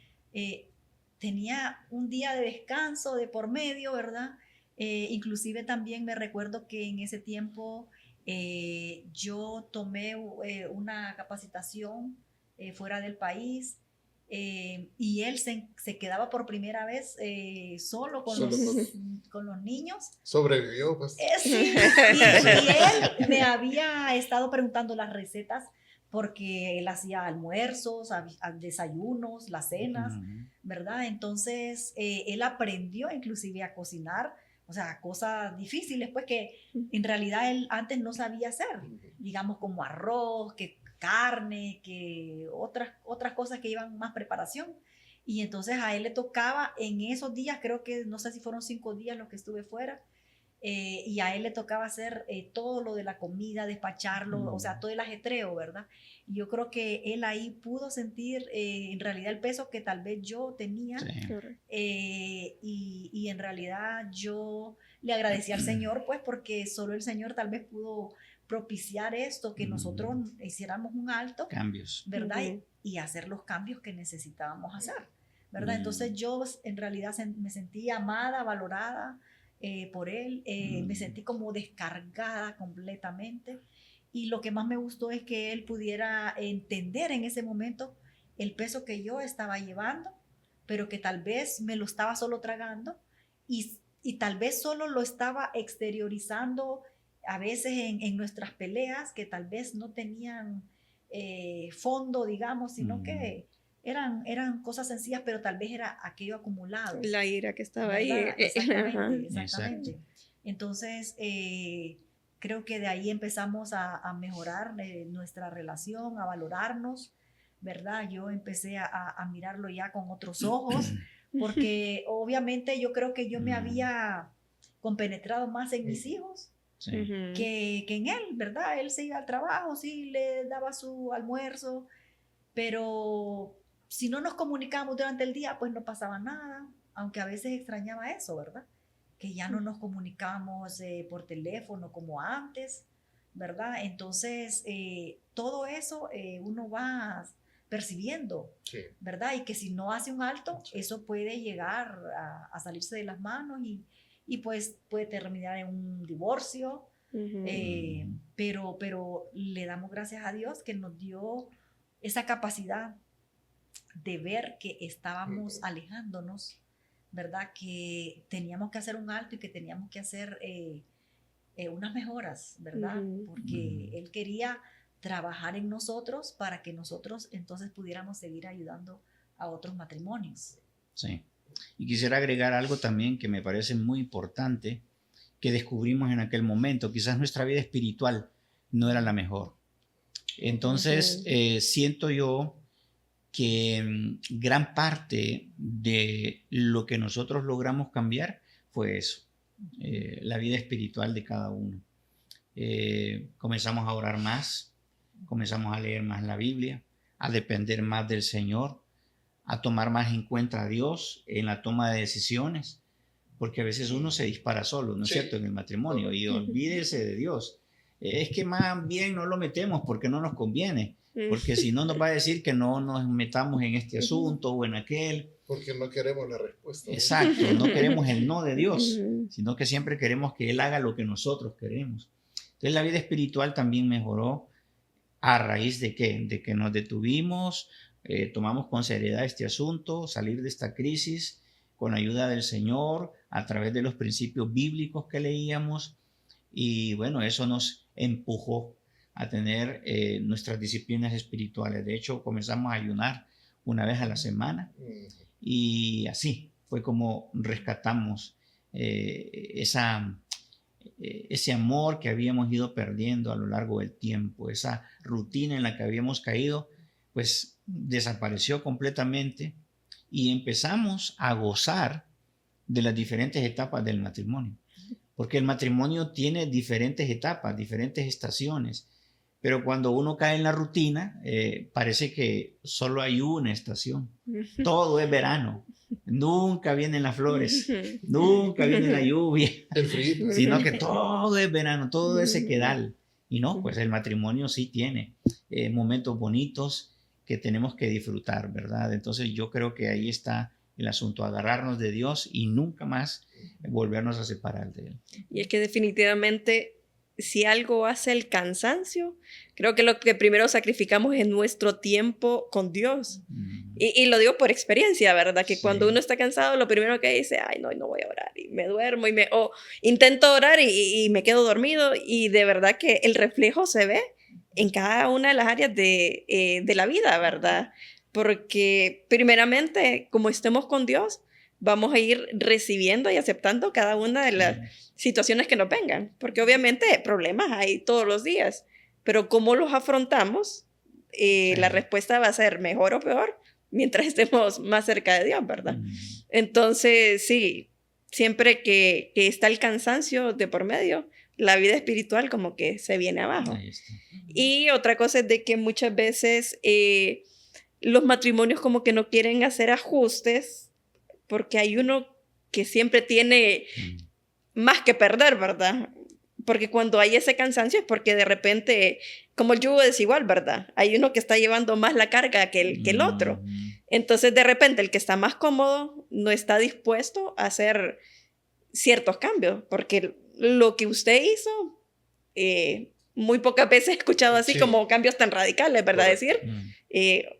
Tenía un día de descanso de por medio, ¿verdad? Inclusive también me recuerdo que en ese tiempo yo tomé una capacitación fuera del país. Y él se quedaba por primera vez solo con los niños. Sobrevivió, pues. Sí, y él me había estado preguntando las recetas porque él hacía almuerzos, desayunos, las cenas, ¿verdad? Entonces, él aprendió inclusive a cocinar, o sea, cosas difíciles, pues que en realidad él antes no sabía hacer, digamos como arroz, que carne, que otras cosas que llevan más preparación. Y entonces a él le tocaba en esos días, creo que no sé si fueron 5 días los que estuve fuera, y a él le tocaba hacer todo lo de la comida, despacharlo, o sea, todo el ajetreo, ¿verdad? Y yo creo que él ahí pudo sentir en realidad el peso que tal vez yo tenía, y en realidad yo le agradecí al Señor, pues porque solo el Señor tal vez pudo propiciar esto, que nosotros hiciéramos un alto, cambios, ¿verdad? Y hacer los cambios que necesitábamos hacer, ¿verdad? Entonces yo en realidad me sentí amada, valorada por él, me sentí como descargada completamente, y lo que más me gustó es que él pudiera entender en ese momento el peso que yo estaba llevando, pero que tal vez me lo estaba solo tragando y tal vez solo lo estaba exteriorizando a veces en nuestras peleas que tal vez no tenían fondo, digamos, sino que eran cosas sencillas, pero tal vez era aquello acumulado. La ira que estaba ¿verdad? ahí. Exactamente. Exacto. Entonces, creo que de ahí empezamos a mejorar nuestra relación, a valorarnos, ¿verdad? Yo empecé a mirarlo ya con otros ojos, porque obviamente yo creo que yo me había compenetrado más en mis hijos. Sí. Que en él, ¿verdad? Él se iba al trabajo, sí, le daba su almuerzo, pero si no nos comunicábamos durante el día, pues no pasaba nada, aunque a veces extrañaba eso, ¿verdad? Que ya no nos comunicábamos por teléfono como antes, ¿verdad? Entonces, todo eso uno va percibiendo, ¿verdad? Y que si no hace un alto, eso puede llegar a salirse de las manos y pues puede terminar en un divorcio, pero le damos gracias a Dios que nos dio esa capacidad de ver que estábamos alejándonos, ¿verdad? Que teníamos que hacer un alto y que teníamos que hacer unas mejoras, ¿verdad? Porque Él quería trabajar en nosotros para que nosotros entonces pudiéramos seguir ayudando a otros matrimonios. Sí. Y quisiera agregar algo también que me parece muy importante, que descubrimos en aquel momento. Quizás nuestra vida espiritual no era la mejor. Entonces, siento yo que gran parte de lo que nosotros logramos cambiar fue eso, la vida espiritual de cada uno. Comenzamos a orar más, comenzamos a leer más la Biblia, a depender más del Señor, a tomar más en cuenta a Dios en la toma de decisiones, porque a veces uno se dispara solo, ¿no es cierto?, en el matrimonio, y olvídese de Dios. Es que más bien no lo metemos porque no nos conviene, porque si no nos va a decir que no nos metamos en este asunto o en aquel. Porque no queremos la respuesta. Exacto, no queremos el no de Dios, sino que siempre queremos que Él haga lo que nosotros queremos. Entonces la vida espiritual también mejoró a raíz de ¿qué? De que nos detuvimos, tomamos con seriedad este asunto, salir de esta crisis con la ayuda del Señor, a través de los principios bíblicos que leíamos, y bueno, eso nos empujó a tener nuestras disciplinas espirituales. De hecho, comenzamos a ayunar una vez a la semana, y así fue como rescatamos esa ese amor que habíamos ido perdiendo a lo largo del tiempo, esa rutina en la que habíamos caído, pues desapareció completamente y empezamos a gozar de las diferentes etapas del matrimonio. Porque el matrimonio tiene diferentes etapas, diferentes estaciones, pero cuando uno cae en la rutina, parece que solo hay una estación. Todo es verano. Nunca vienen las flores, nunca viene la lluvia, El frío. sino que todo es verano, todo es sequedal. Y no, pues el matrimonio sí tiene momentos bonitos que tenemos que disfrutar, ¿verdad? Entonces yo creo que ahí está el asunto, agarrarnos de Dios y nunca más volvernos a separar de Él. Y es que definitivamente, si algo hace el cansancio, creo que lo que primero sacrificamos es nuestro tiempo con Dios. Y lo digo por experiencia, ¿verdad? Que cuando uno está cansado, lo primero que dice, ay, no voy a orar, y me duermo, o intento orar y me quedo dormido, y de verdad que el reflejo se ve en cada una de las áreas de la vida, ¿verdad? Porque primeramente, como estemos con Dios, vamos a ir recibiendo y aceptando cada una de las situaciones que nos vengan, porque obviamente problemas hay todos los días, pero cómo los afrontamos, la respuesta va a ser mejor o peor mientras estemos más cerca de Dios, ¿verdad? Entonces, sí, siempre que está el cansancio de por medio, la vida espiritual como que se viene abajo. Y otra cosa es de que muchas veces los matrimonios como que no quieren hacer ajustes porque hay uno que siempre tiene más que perder, ¿verdad? Porque cuando hay ese cansancio es porque de repente, como el yugo desigual, ¿verdad? Hay uno que está llevando más la carga que el otro. Entonces, de repente, el que está más cómodo no está dispuesto a hacer ciertos cambios, porque lo que usted hizo, muy pocas veces he escuchado así como cambios tan radicales, ¿verdad? Decir,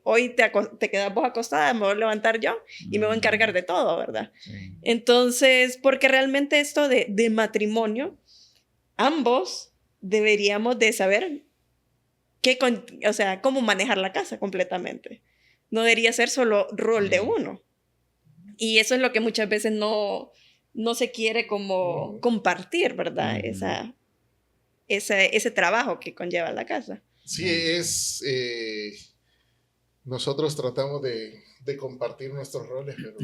hoy te quedas vos acostada, me voy a levantar yo y me voy a encargar de todo, ¿verdad? Entonces, porque realmente esto de matrimonio, ambos deberíamos de saber o sea, cómo manejar la casa completamente. No debería ser solo rol de uno. Y eso es lo que muchas veces no se quiere como compartir, ¿verdad? Ese trabajo que conlleva la casa. Sí, nosotros tratamos de compartir nuestros roles, pero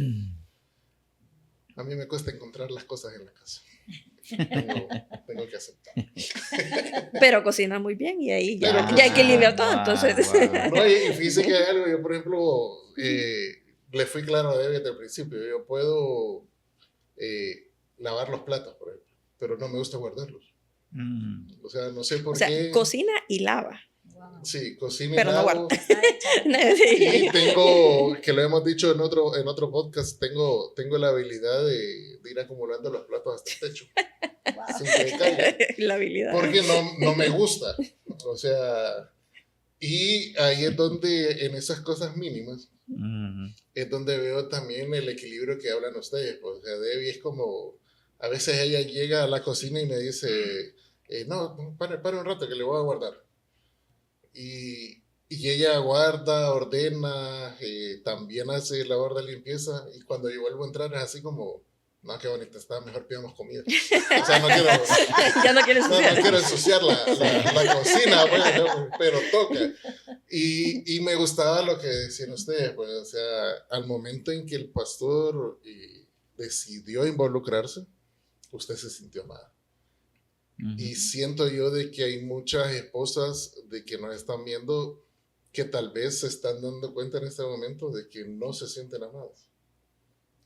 a mí me cuesta encontrar las cosas en la casa. Tengo que aceptar. Pero cocina muy bien y ahí ya equilibra todo, entonces. No, y fíjese que hay algo, yo por ejemplo, le fui claro a Debbie desde el principio, yo puedo lavar los platos, por ejemplo, pero no me gusta guardarlos. O sea, no sé por qué. O sea, cocina y lava. Sí, cocina pero y lavo. no guarda. Y tengo, que lo hemos dicho en otro podcast, tengo la habilidad de ir acumulando los platos hasta el techo. Sin que caiga. La habilidad. Porque no me gusta. O sea, y ahí es donde, en esas cosas mínimas, es donde veo también el equilibrio que hablan ustedes. O sea, Debbie es como, a veces ella llega a la cocina y me dice, no, para un rato que le voy a guardar. Y ella guarda, ordena, también hace labor de limpieza, y cuando yo vuelvo a entrar es así como, no, qué bonita está, mejor pidamos comida. O sea, no quiero ensuciar la cocina, pues, pero toca. Y me gustaba lo que decían ustedes, pues, o sea, al momento en que el pastor decidió involucrarse, usted se sintió amada. Y siento yo de que hay muchas esposas de que nos están viendo que tal vez se están dando cuenta en este momento de que no se sienten amadas.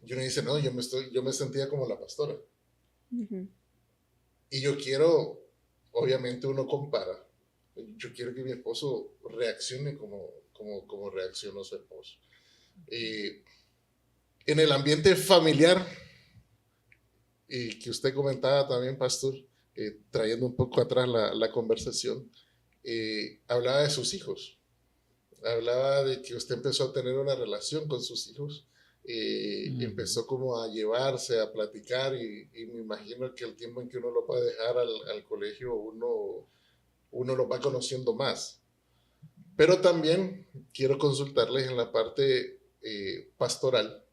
Y uno dice, no, yo me sentía como la pastora. Y yo quiero, obviamente uno compara, yo quiero que mi esposo reaccione como reaccionó su esposo. En el ambiente familiar, y que usted comentaba también, pastor, trayendo un poco atrás la conversación, hablaba de sus hijos, hablaba de que usted empezó a tener una relación con sus hijos, empezó como a llevarse, a platicar, y me imagino que el tiempo en que uno lo va a dejar al colegio, uno lo va conociendo más. Pero también quiero consultarles en la parte pastoral.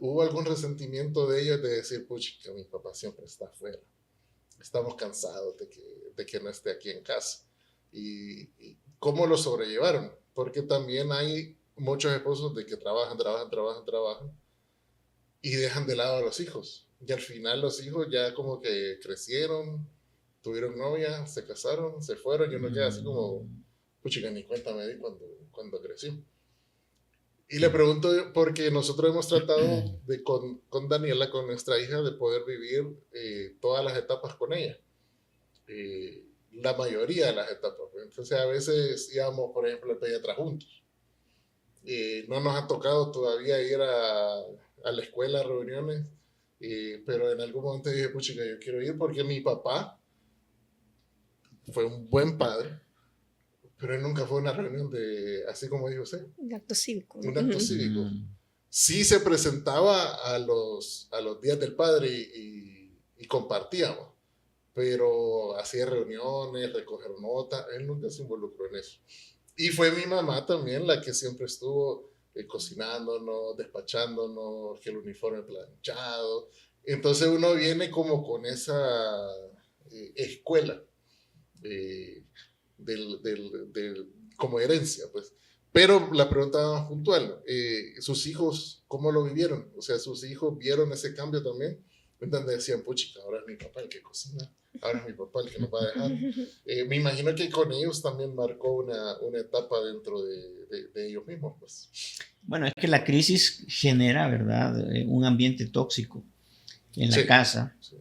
hubo algún resentimiento de ellos de decir, pucha, que mi papá siempre está afuera. Estamos cansados de que no esté aquí en casa. Y cómo lo sobrellevaron, porque también hay muchos esposos de que trabajan y dejan de lado a los hijos. Y al final los hijos ya como que crecieron, tuvieron novia, se casaron, se fueron, y uno queda así como, pucha, ni cuenta me di cuando creció. Y le pregunto, porque nosotros hemos tratado con Daniela, con nuestra hija, de poder vivir todas las etapas con ella. La mayoría de las etapas. Entonces a veces íbamos, por ejemplo, al pediatra juntos. No nos ha tocado todavía ir a la escuela a reuniones, pero en algún momento dije, pucha, yo quiero ir porque mi papá fue un buen padre, pero él nunca fue a una reunión de, así como dijo usted. Un acto cívico. Un acto cívico. Sí se presentaba a los días del padre y compartíamos, pero hacía reuniones, recoger notas, él nunca se involucró en eso. Y fue mi mamá también la que siempre estuvo cocinándonos, despachándonos, que el uniforme planchado. Entonces uno viene como con esa escuela como herencia, pues. Pero la pregunta más puntual, ¿sus hijos cómo lo vivieron? O sea, ¿sus hijos vieron ese cambio también? En donde decían, puchica, ahora es mi papá el que cocina, ahora es mi papá el que nos va a dejar. Me imagino que con ellos también marcó una etapa dentro de ellos mismos, pues. Bueno, es que la crisis genera, ¿verdad?, un ambiente tóxico en la casa. Sí.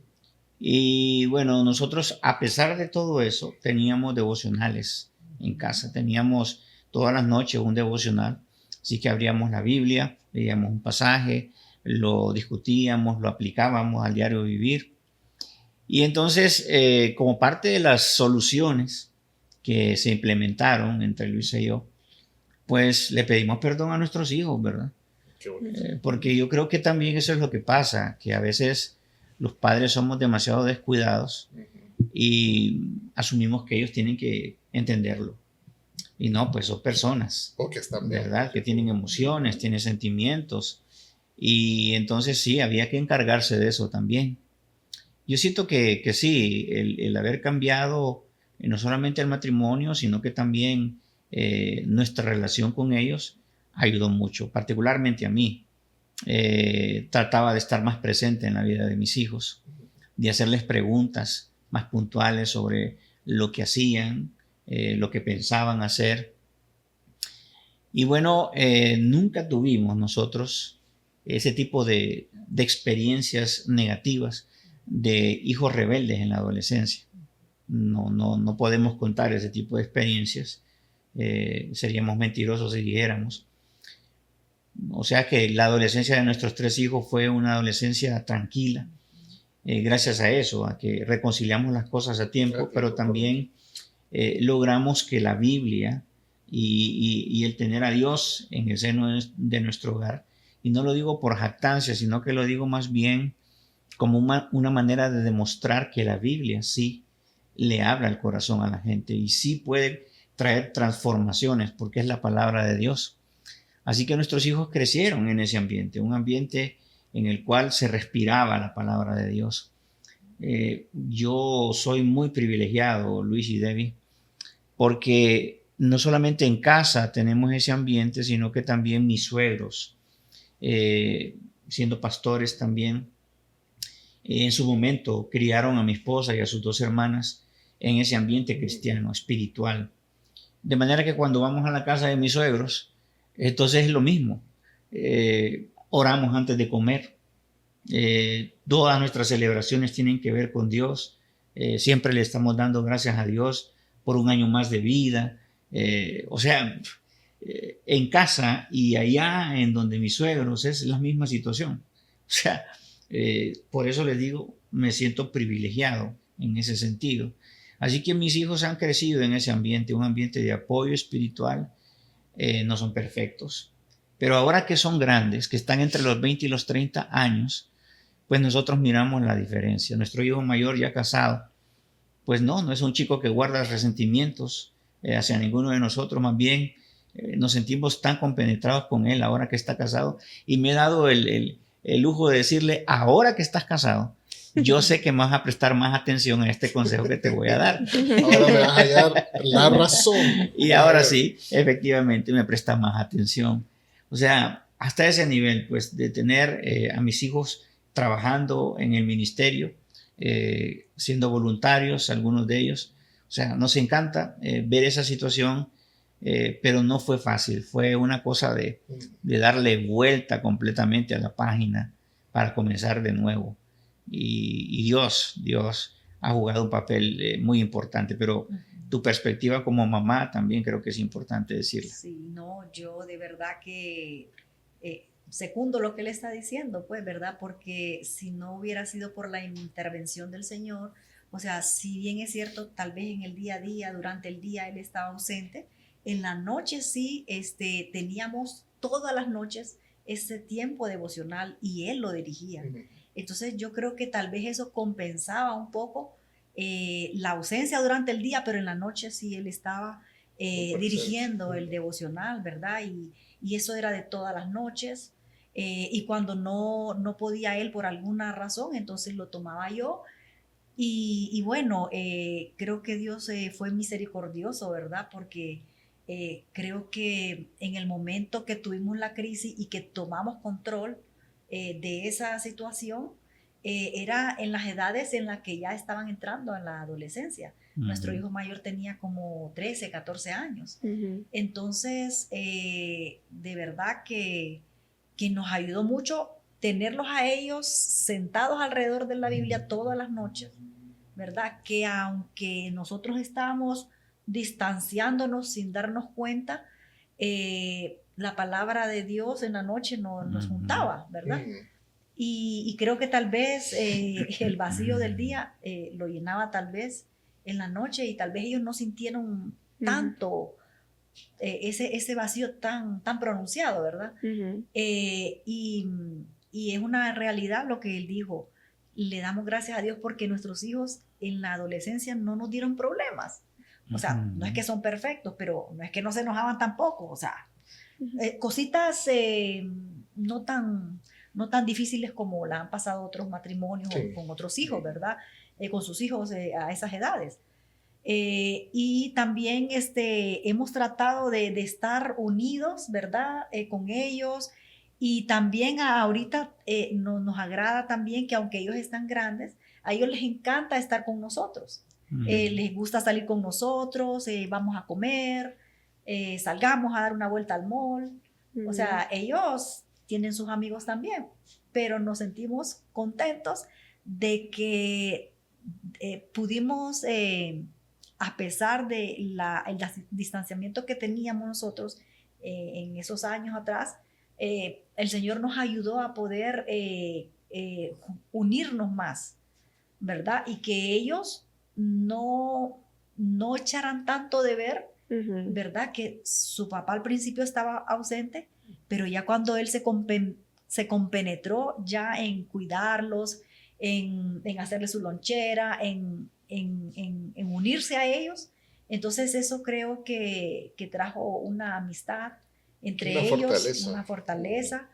Y bueno, nosotros, a pesar de todo eso, teníamos devocionales en casa. Teníamos todas las noches un devocional. Así que abríamos la Biblia, leíamos un pasaje, lo discutíamos, lo aplicábamos al diario vivir. Y entonces, como parte de las soluciones que se implementaron entre Luisa y yo, pues le pedimos perdón a nuestros hijos, ¿verdad? Qué bonito. Porque yo creo que también eso es lo que pasa, que a veces los padres somos demasiado descuidados y asumimos que ellos tienen que entenderlo. Y no, pues son personas, que están bien, ¿verdad? Que tienen emociones, tienen sentimientos. Y entonces sí, había que encargarse de eso también. Yo siento que sí, el haber cambiado no solamente el matrimonio, sino que también nuestra relación con ellos ayudó mucho, particularmente a mí. Trataba de estar más presente en la vida de mis hijos, de hacerles preguntas más puntuales sobre lo que hacían, lo que pensaban hacer. Y bueno, nunca tuvimos nosotros ese tipo de experiencias negativas de hijos rebeldes en la adolescencia. No podemos contar ese tipo de experiencias. Seríamos mentirosos si dijéramos. O sea que la adolescencia de nuestros 3 hijos fue una adolescencia tranquila, gracias a eso, a que reconciliamos las cosas a tiempo, pero también logramos que la Biblia y el tener a Dios en el seno de nuestro hogar, y no lo digo por jactancia, sino que lo digo más bien como una manera de demostrar que la Biblia sí le habla al corazón a la gente y sí puede traer transformaciones porque es la palabra de Dios. Así que nuestros hijos crecieron en ese ambiente, un ambiente en el cual se respiraba la palabra de Dios. Yo soy muy privilegiado, Luis y Debbie, porque no solamente en casa tenemos ese ambiente, sino que también mis suegros, siendo pastores también, en su momento criaron a mi esposa y a sus 2 hermanas en ese ambiente cristiano, espiritual. De manera que cuando vamos a la casa de mis suegros, entonces es lo mismo. Oramos antes de comer. Todas nuestras celebraciones tienen que ver con Dios. Siempre le estamos dando gracias a Dios por un año más de vida. En casa y allá en donde mis suegros es la misma situación. O sea, por eso les digo, me siento privilegiado en ese sentido. Así que mis hijos han crecido en ese ambiente, un ambiente de apoyo espiritual. No son perfectos, pero ahora que son grandes, que están entre los 20 y los 30 años, pues nosotros miramos la diferencia. Nuestro hijo mayor ya casado, pues no es un chico que guarda resentimientos hacia ninguno de nosotros, más bien nos sentimos tan compenetrados con él ahora que está casado, y me he dado el el lujo de decirle, ahora que estás casado, yo sé que me vas a prestar más atención a este consejo que te voy a dar. Ahora me vas a hallar la razón. Y ahora sí, efectivamente, me presta más atención. O sea, hasta ese nivel, pues, de tener a mis hijos trabajando en el ministerio, siendo voluntarios, algunos de ellos. O sea, nos encanta ver esa situación, pero no fue fácil. Fue una cosa de darle vuelta completamente a la página para comenzar de nuevo. Y Dios ha jugado un papel muy importante, pero tu perspectiva como mamá también creo que es importante decirla. Sí, no, yo de verdad que secundo lo que él está diciendo, pues, ¿verdad? Porque si no hubiera sido por la intervención del Señor, o sea, si bien es cierto, tal vez en el día a día, durante el día él estaba ausente, en la noche sí, teníamos todas las noches ese tiempo devocional y él lo dirigía. Entonces yo creo que tal vez eso compensaba un poco la ausencia durante el día, pero en la noche sí él estaba dirigiendo el devocional, ¿verdad? Y eso era de todas las noches. Y cuando no podía él por alguna razón, entonces lo tomaba yo. Y bueno, creo que Dios fue misericordioso, ¿verdad? Porque creo que en el momento que tuvimos la crisis y que tomamos control de esa situación, era en las edades en las que ya estaban entrando en la adolescencia. Nuestro hijo mayor tenía como 13, 14 años. Entonces, de verdad que nos ayudó mucho tenerlos a ellos sentados alrededor de la Biblia todas las noches, ¿verdad? Que aunque nosotros estábamos distanciándonos sin darnos cuenta, la palabra de Dios en la noche nos juntaba, ¿verdad? Y creo que tal vez el vacío del día lo llenaba tal vez en la noche y tal vez ellos no sintieron tanto ese vacío tan pronunciado, ¿verdad? Y es una realidad lo que él dijo. Le damos gracias a Dios porque nuestros hijos en la adolescencia no nos dieron problemas. O sea, no es que son perfectos, pero no es que no se enojaban tampoco. O sea, cositas no tan difíciles como la han pasado otros matrimonios con otros hijos, ¿verdad? Con sus hijos a esas edades. Y también hemos tratado de estar unidos, ¿verdad? Con ellos. Y también ahorita nos agrada también que aunque ellos están grandes, a ellos les encanta estar con nosotros. Les gusta salir con nosotros, vamos a comer, salgamos a dar una vuelta al mall. O sea, ellos tienen sus amigos también, pero nos sentimos contentos de que pudimos, a pesar de el distanciamiento que teníamos nosotros en esos años atrás, el Señor nos ayudó a poder unirnos más, ¿verdad? Y que ellos no echaran tanto de ver, ¿verdad? Que su papá al principio estaba ausente, pero ya cuando él se compenetró ya en cuidarlos, en hacerles su lonchera, en unirse a ellos, entonces eso creo que trajo una amistad entre ellos, una fortaleza.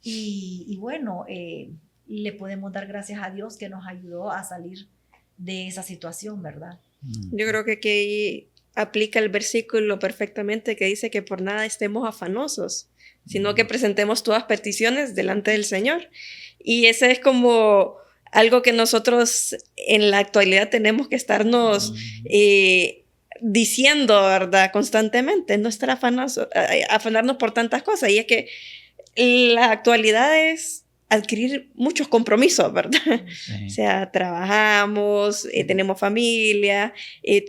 Y bueno, le podemos dar gracias a Dios que nos ayudó a salir de esa situación, ¿verdad? Yo creo que aquí aplica el versículo perfectamente que dice que por nada estemos afanosos, sino que presentemos todas peticiones delante del Señor. Y ese es como algo que nosotros en la actualidad tenemos que estarnos diciendo, ¿verdad? Constantemente, no estar afanarnos por tantas cosas. Y es que la actualidad es adquirir muchos compromisos, ¿verdad? Sí. O sea, trabajamos, tenemos familia,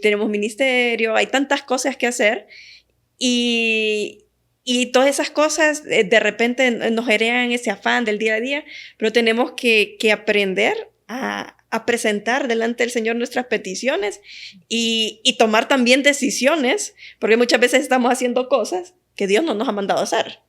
tenemos ministerio, hay tantas cosas que hacer y todas esas cosas de repente nos generan ese afán del día a día, pero tenemos que aprender a presentar delante del Señor nuestras peticiones y tomar también decisiones, porque muchas veces estamos haciendo cosas que Dios no nos ha mandado a hacer.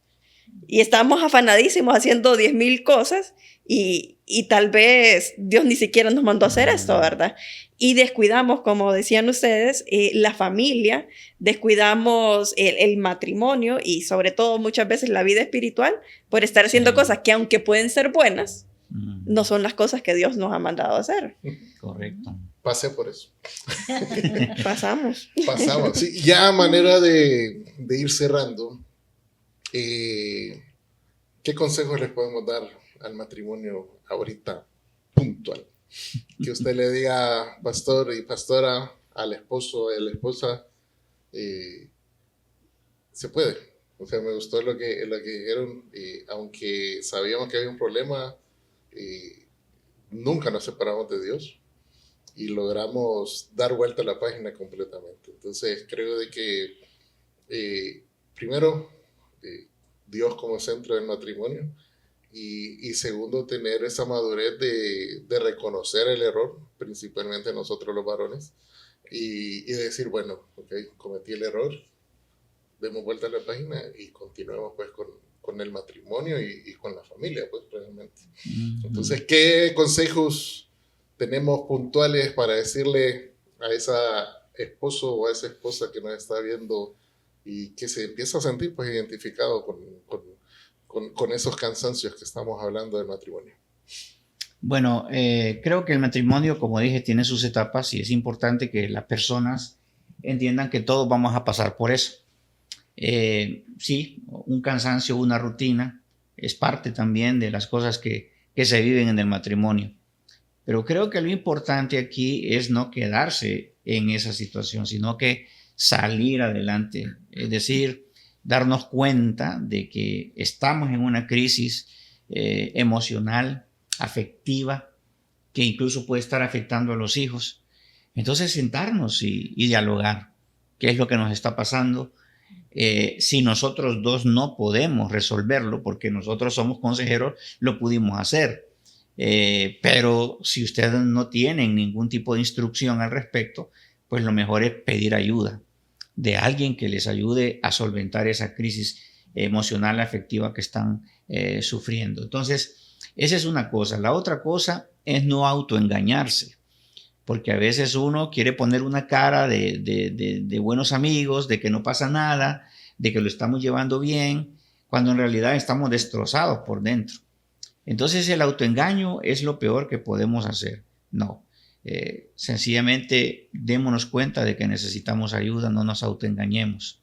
Y estamos afanadísimos haciendo 10,000 cosas y tal vez Dios ni siquiera nos mandó a hacer esto, ¿verdad? y descuidamos, como decían ustedes, la familia, descuidamos el matrimonio y sobre todo muchas veces la vida espiritual por estar haciendo cosas que aunque pueden ser buenas, no son las cosas que Dios nos ha mandado a hacer. Correcto. Pasé por eso. Pasamos. Pasamos. Sí, ya a manera de ir cerrando, ¿qué consejos les podemos dar al matrimonio ahorita puntual? Que usted le diga, pastor y pastora, al esposo y a la esposa, se puede. O sea, me gustó lo que dijeron, aunque sabíamos que había un problema, nunca nos separamos de Dios y logramos dar vuelta a la página completamente. Entonces, creo de que primero, Dios como centro del matrimonio, y segundo, tener esa madurez de reconocer el error, principalmente nosotros los varones, y decir, bueno, ok, cometí el error, demos vuelta a la página y continuemos pues con el matrimonio y con la familia, pues realmente. Entonces, ¿qué consejos tenemos puntuales para decirle a esa esposo o a esa esposa que nos está viendo y que se empieza a sentir pues identificado con esos cansancios que estamos hablando del matrimonio? Bueno, creo que el matrimonio, como dije, tiene sus etapas y es importante que las personas entiendan que todos vamos a pasar por eso. Sí, un cansancio, una rutina, es parte también de las cosas que se viven en el matrimonio. Pero creo que lo importante aquí es no quedarse en esa situación, sino que salir adelante. Es decir, darnos cuenta de que estamos en una crisis emocional, afectiva, que incluso puede estar afectando a los hijos. Entonces, sentarnos y dialogar. ¿Qué es lo que nos está pasando? Si nosotros dos no podemos resolverlo, porque nosotros somos consejeros, lo pudimos hacer. Pero si ustedes no tienen ningún tipo de instrucción al respecto, pues lo mejor es pedir ayuda de alguien que les ayude a solventar esa crisis emocional, afectiva que están sufriendo. Entonces, esa es una cosa. La otra cosa es no autoengañarse, porque a veces uno quiere poner una cara de buenos amigos, de que no pasa nada, de que lo estamos llevando bien, cuando en realidad estamos destrozados por dentro. Entonces el autoengaño es lo peor que podemos hacer. No, sencillamente démonos cuenta de que necesitamos ayuda, no nos autoengañemos.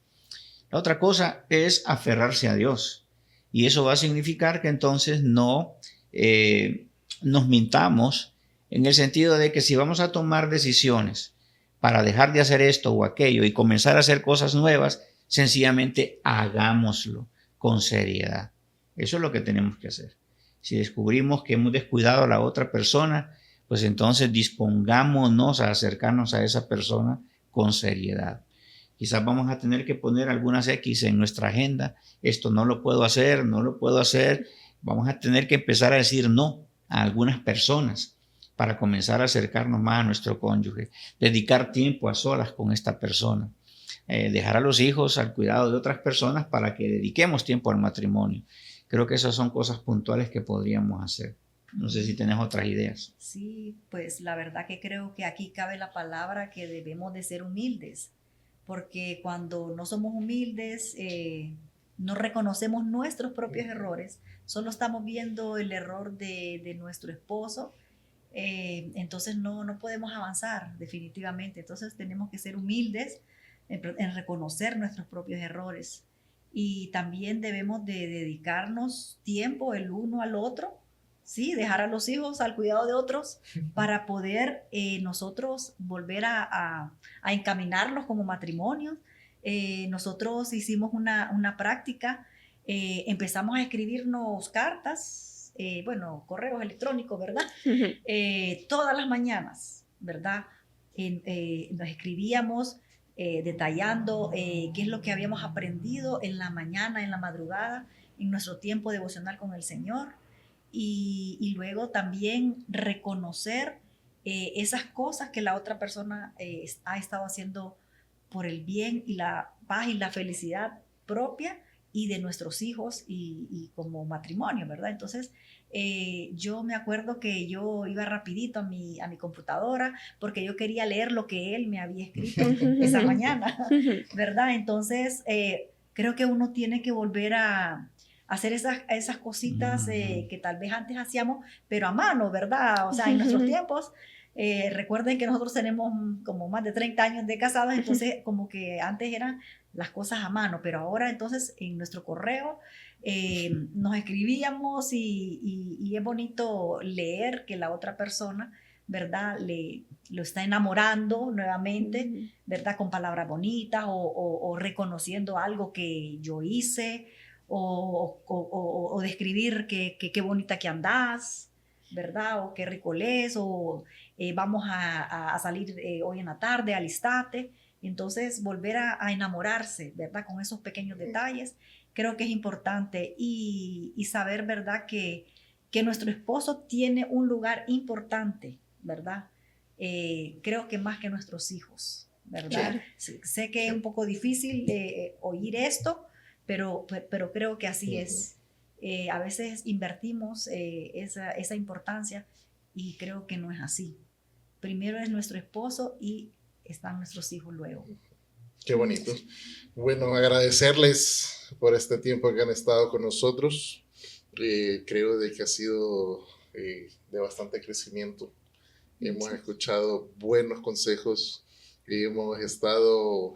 La otra cosa es aferrarse a Dios, y eso va a significar que entonces no nos mintamos, en el sentido de que si vamos a tomar decisiones para dejar de hacer esto o aquello y comenzar a hacer cosas nuevas, sencillamente hagámoslo con seriedad. Eso es lo que tenemos que hacer. Si descubrimos que hemos descuidado a la otra persona, pues entonces dispongámonos a acercarnos a esa persona con seriedad. Quizás vamos a tener que poner algunas X en nuestra agenda. Esto no lo puedo hacer, no lo puedo hacer. Vamos a tener que empezar a decir no a algunas personas para comenzar a acercarnos más a nuestro cónyuge. Dedicar tiempo a solas con esta persona. Dejar a los hijos al cuidado de otras personas para que dediquemos tiempo al matrimonio. Creo que esas son cosas puntuales que podríamos hacer. No sé si tenés otras ideas. Sí, pues la verdad que creo que aquí cabe la palabra que debemos de ser humildes, porque cuando no somos humildes, no reconocemos nuestros propios errores, solo estamos viendo el error de nuestro esposo, entonces no podemos avanzar definitivamente. Entonces tenemos que ser humildes en reconocer nuestros propios errores. Y también debemos de dedicarnos tiempo el uno al otro, ¿sí? Dejar a los hijos al cuidado de otros para poder nosotros volver a encaminarnos como matrimonio. Nosotros hicimos una práctica, empezamos a escribirnos cartas, bueno, correos electrónicos, ¿verdad? Todas las mañanas, ¿verdad? Nos escribíamos detallando qué es lo que habíamos aprendido en la mañana, en la madrugada, en nuestro tiempo devocional con el Señor, y luego también reconocer esas cosas que la otra persona ha estado haciendo por el bien y la paz y la felicidad propia y de nuestros hijos y como matrimonio, ¿verdad? Entonces, yo me acuerdo que yo iba rapidito a mi computadora porque yo quería leer lo que él me había escrito esa mañana, ¿verdad? Entonces, creo que uno tiene que volver a hacer esas cositas que tal vez antes hacíamos, pero a mano, ¿verdad? O sea, en nuestros tiempos, recuerden que nosotros tenemos como más de 30 años de casados, entonces como que antes eran las cosas a mano, pero ahora entonces en nuestro correo nos escribíamos y es bonito leer que la otra persona, ¿verdad? Lo está enamorando nuevamente, ¿verdad? Con palabras bonitas o reconociendo algo que yo hice o describir qué bonita que andás, ¿verdad? O qué rico lees, o vamos a salir hoy en la tarde, alistate. Entonces, volver a enamorarse, ¿verdad? Con esos pequeños detalles, creo que es importante y saber, ¿verdad? Que nuestro esposo tiene un lugar importante, ¿verdad? Creo que más que nuestros hijos, ¿verdad? Sí. Sé que es un poco difícil oír esto, pero creo que así es. A veces invertimos esa importancia y creo que no es así. Primero es nuestro esposo y están nuestros hijos luego. Qué bonito. Bueno, agradecerles por este tiempo que han estado con nosotros. Creo de que ha sido de bastante crecimiento. Hemos escuchado buenos consejos y hemos estado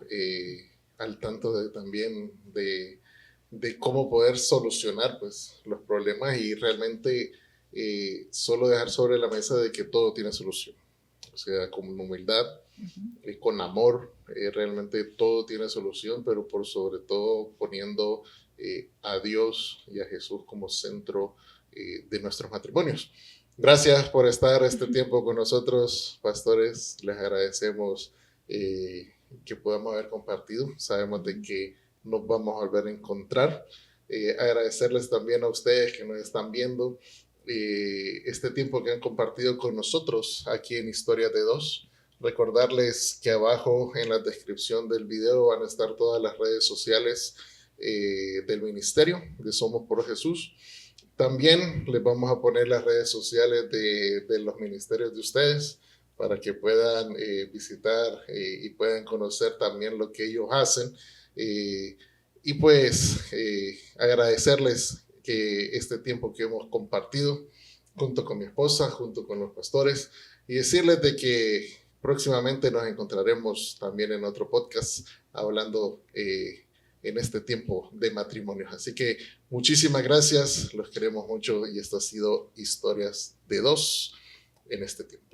al tanto también de cómo poder solucionar pues, los problemas y realmente solo dejar sobre la mesa de que todo tiene solución. O sea, con humildad, con amor, realmente todo tiene solución, pero por sobre todo poniendo a Dios y a Jesús como centro de nuestros matrimonios. Gracias por estar este tiempo con nosotros, pastores. Les agradecemos que podamos haber compartido. Sabemos de que nos vamos a volver a encontrar. Agradecerles también a ustedes que nos están viendo este tiempo que han compartido con nosotros aquí en Historias de Dos. Recordarles que abajo en la descripción del video van a estar todas las redes sociales del ministerio de Somos por Jesús. También les vamos a poner las redes sociales de los ministerios de ustedes para que puedan visitar y puedan conocer también lo que ellos hacen. Y pues agradecerles que este tiempo que hemos compartido junto con mi esposa, junto con los pastores, y decirles de que próximamente nos encontraremos también en otro podcast hablando en este tiempo de matrimonios. Así que muchísimas gracias, los queremos mucho y esto ha sido Historias de Dos en este tiempo.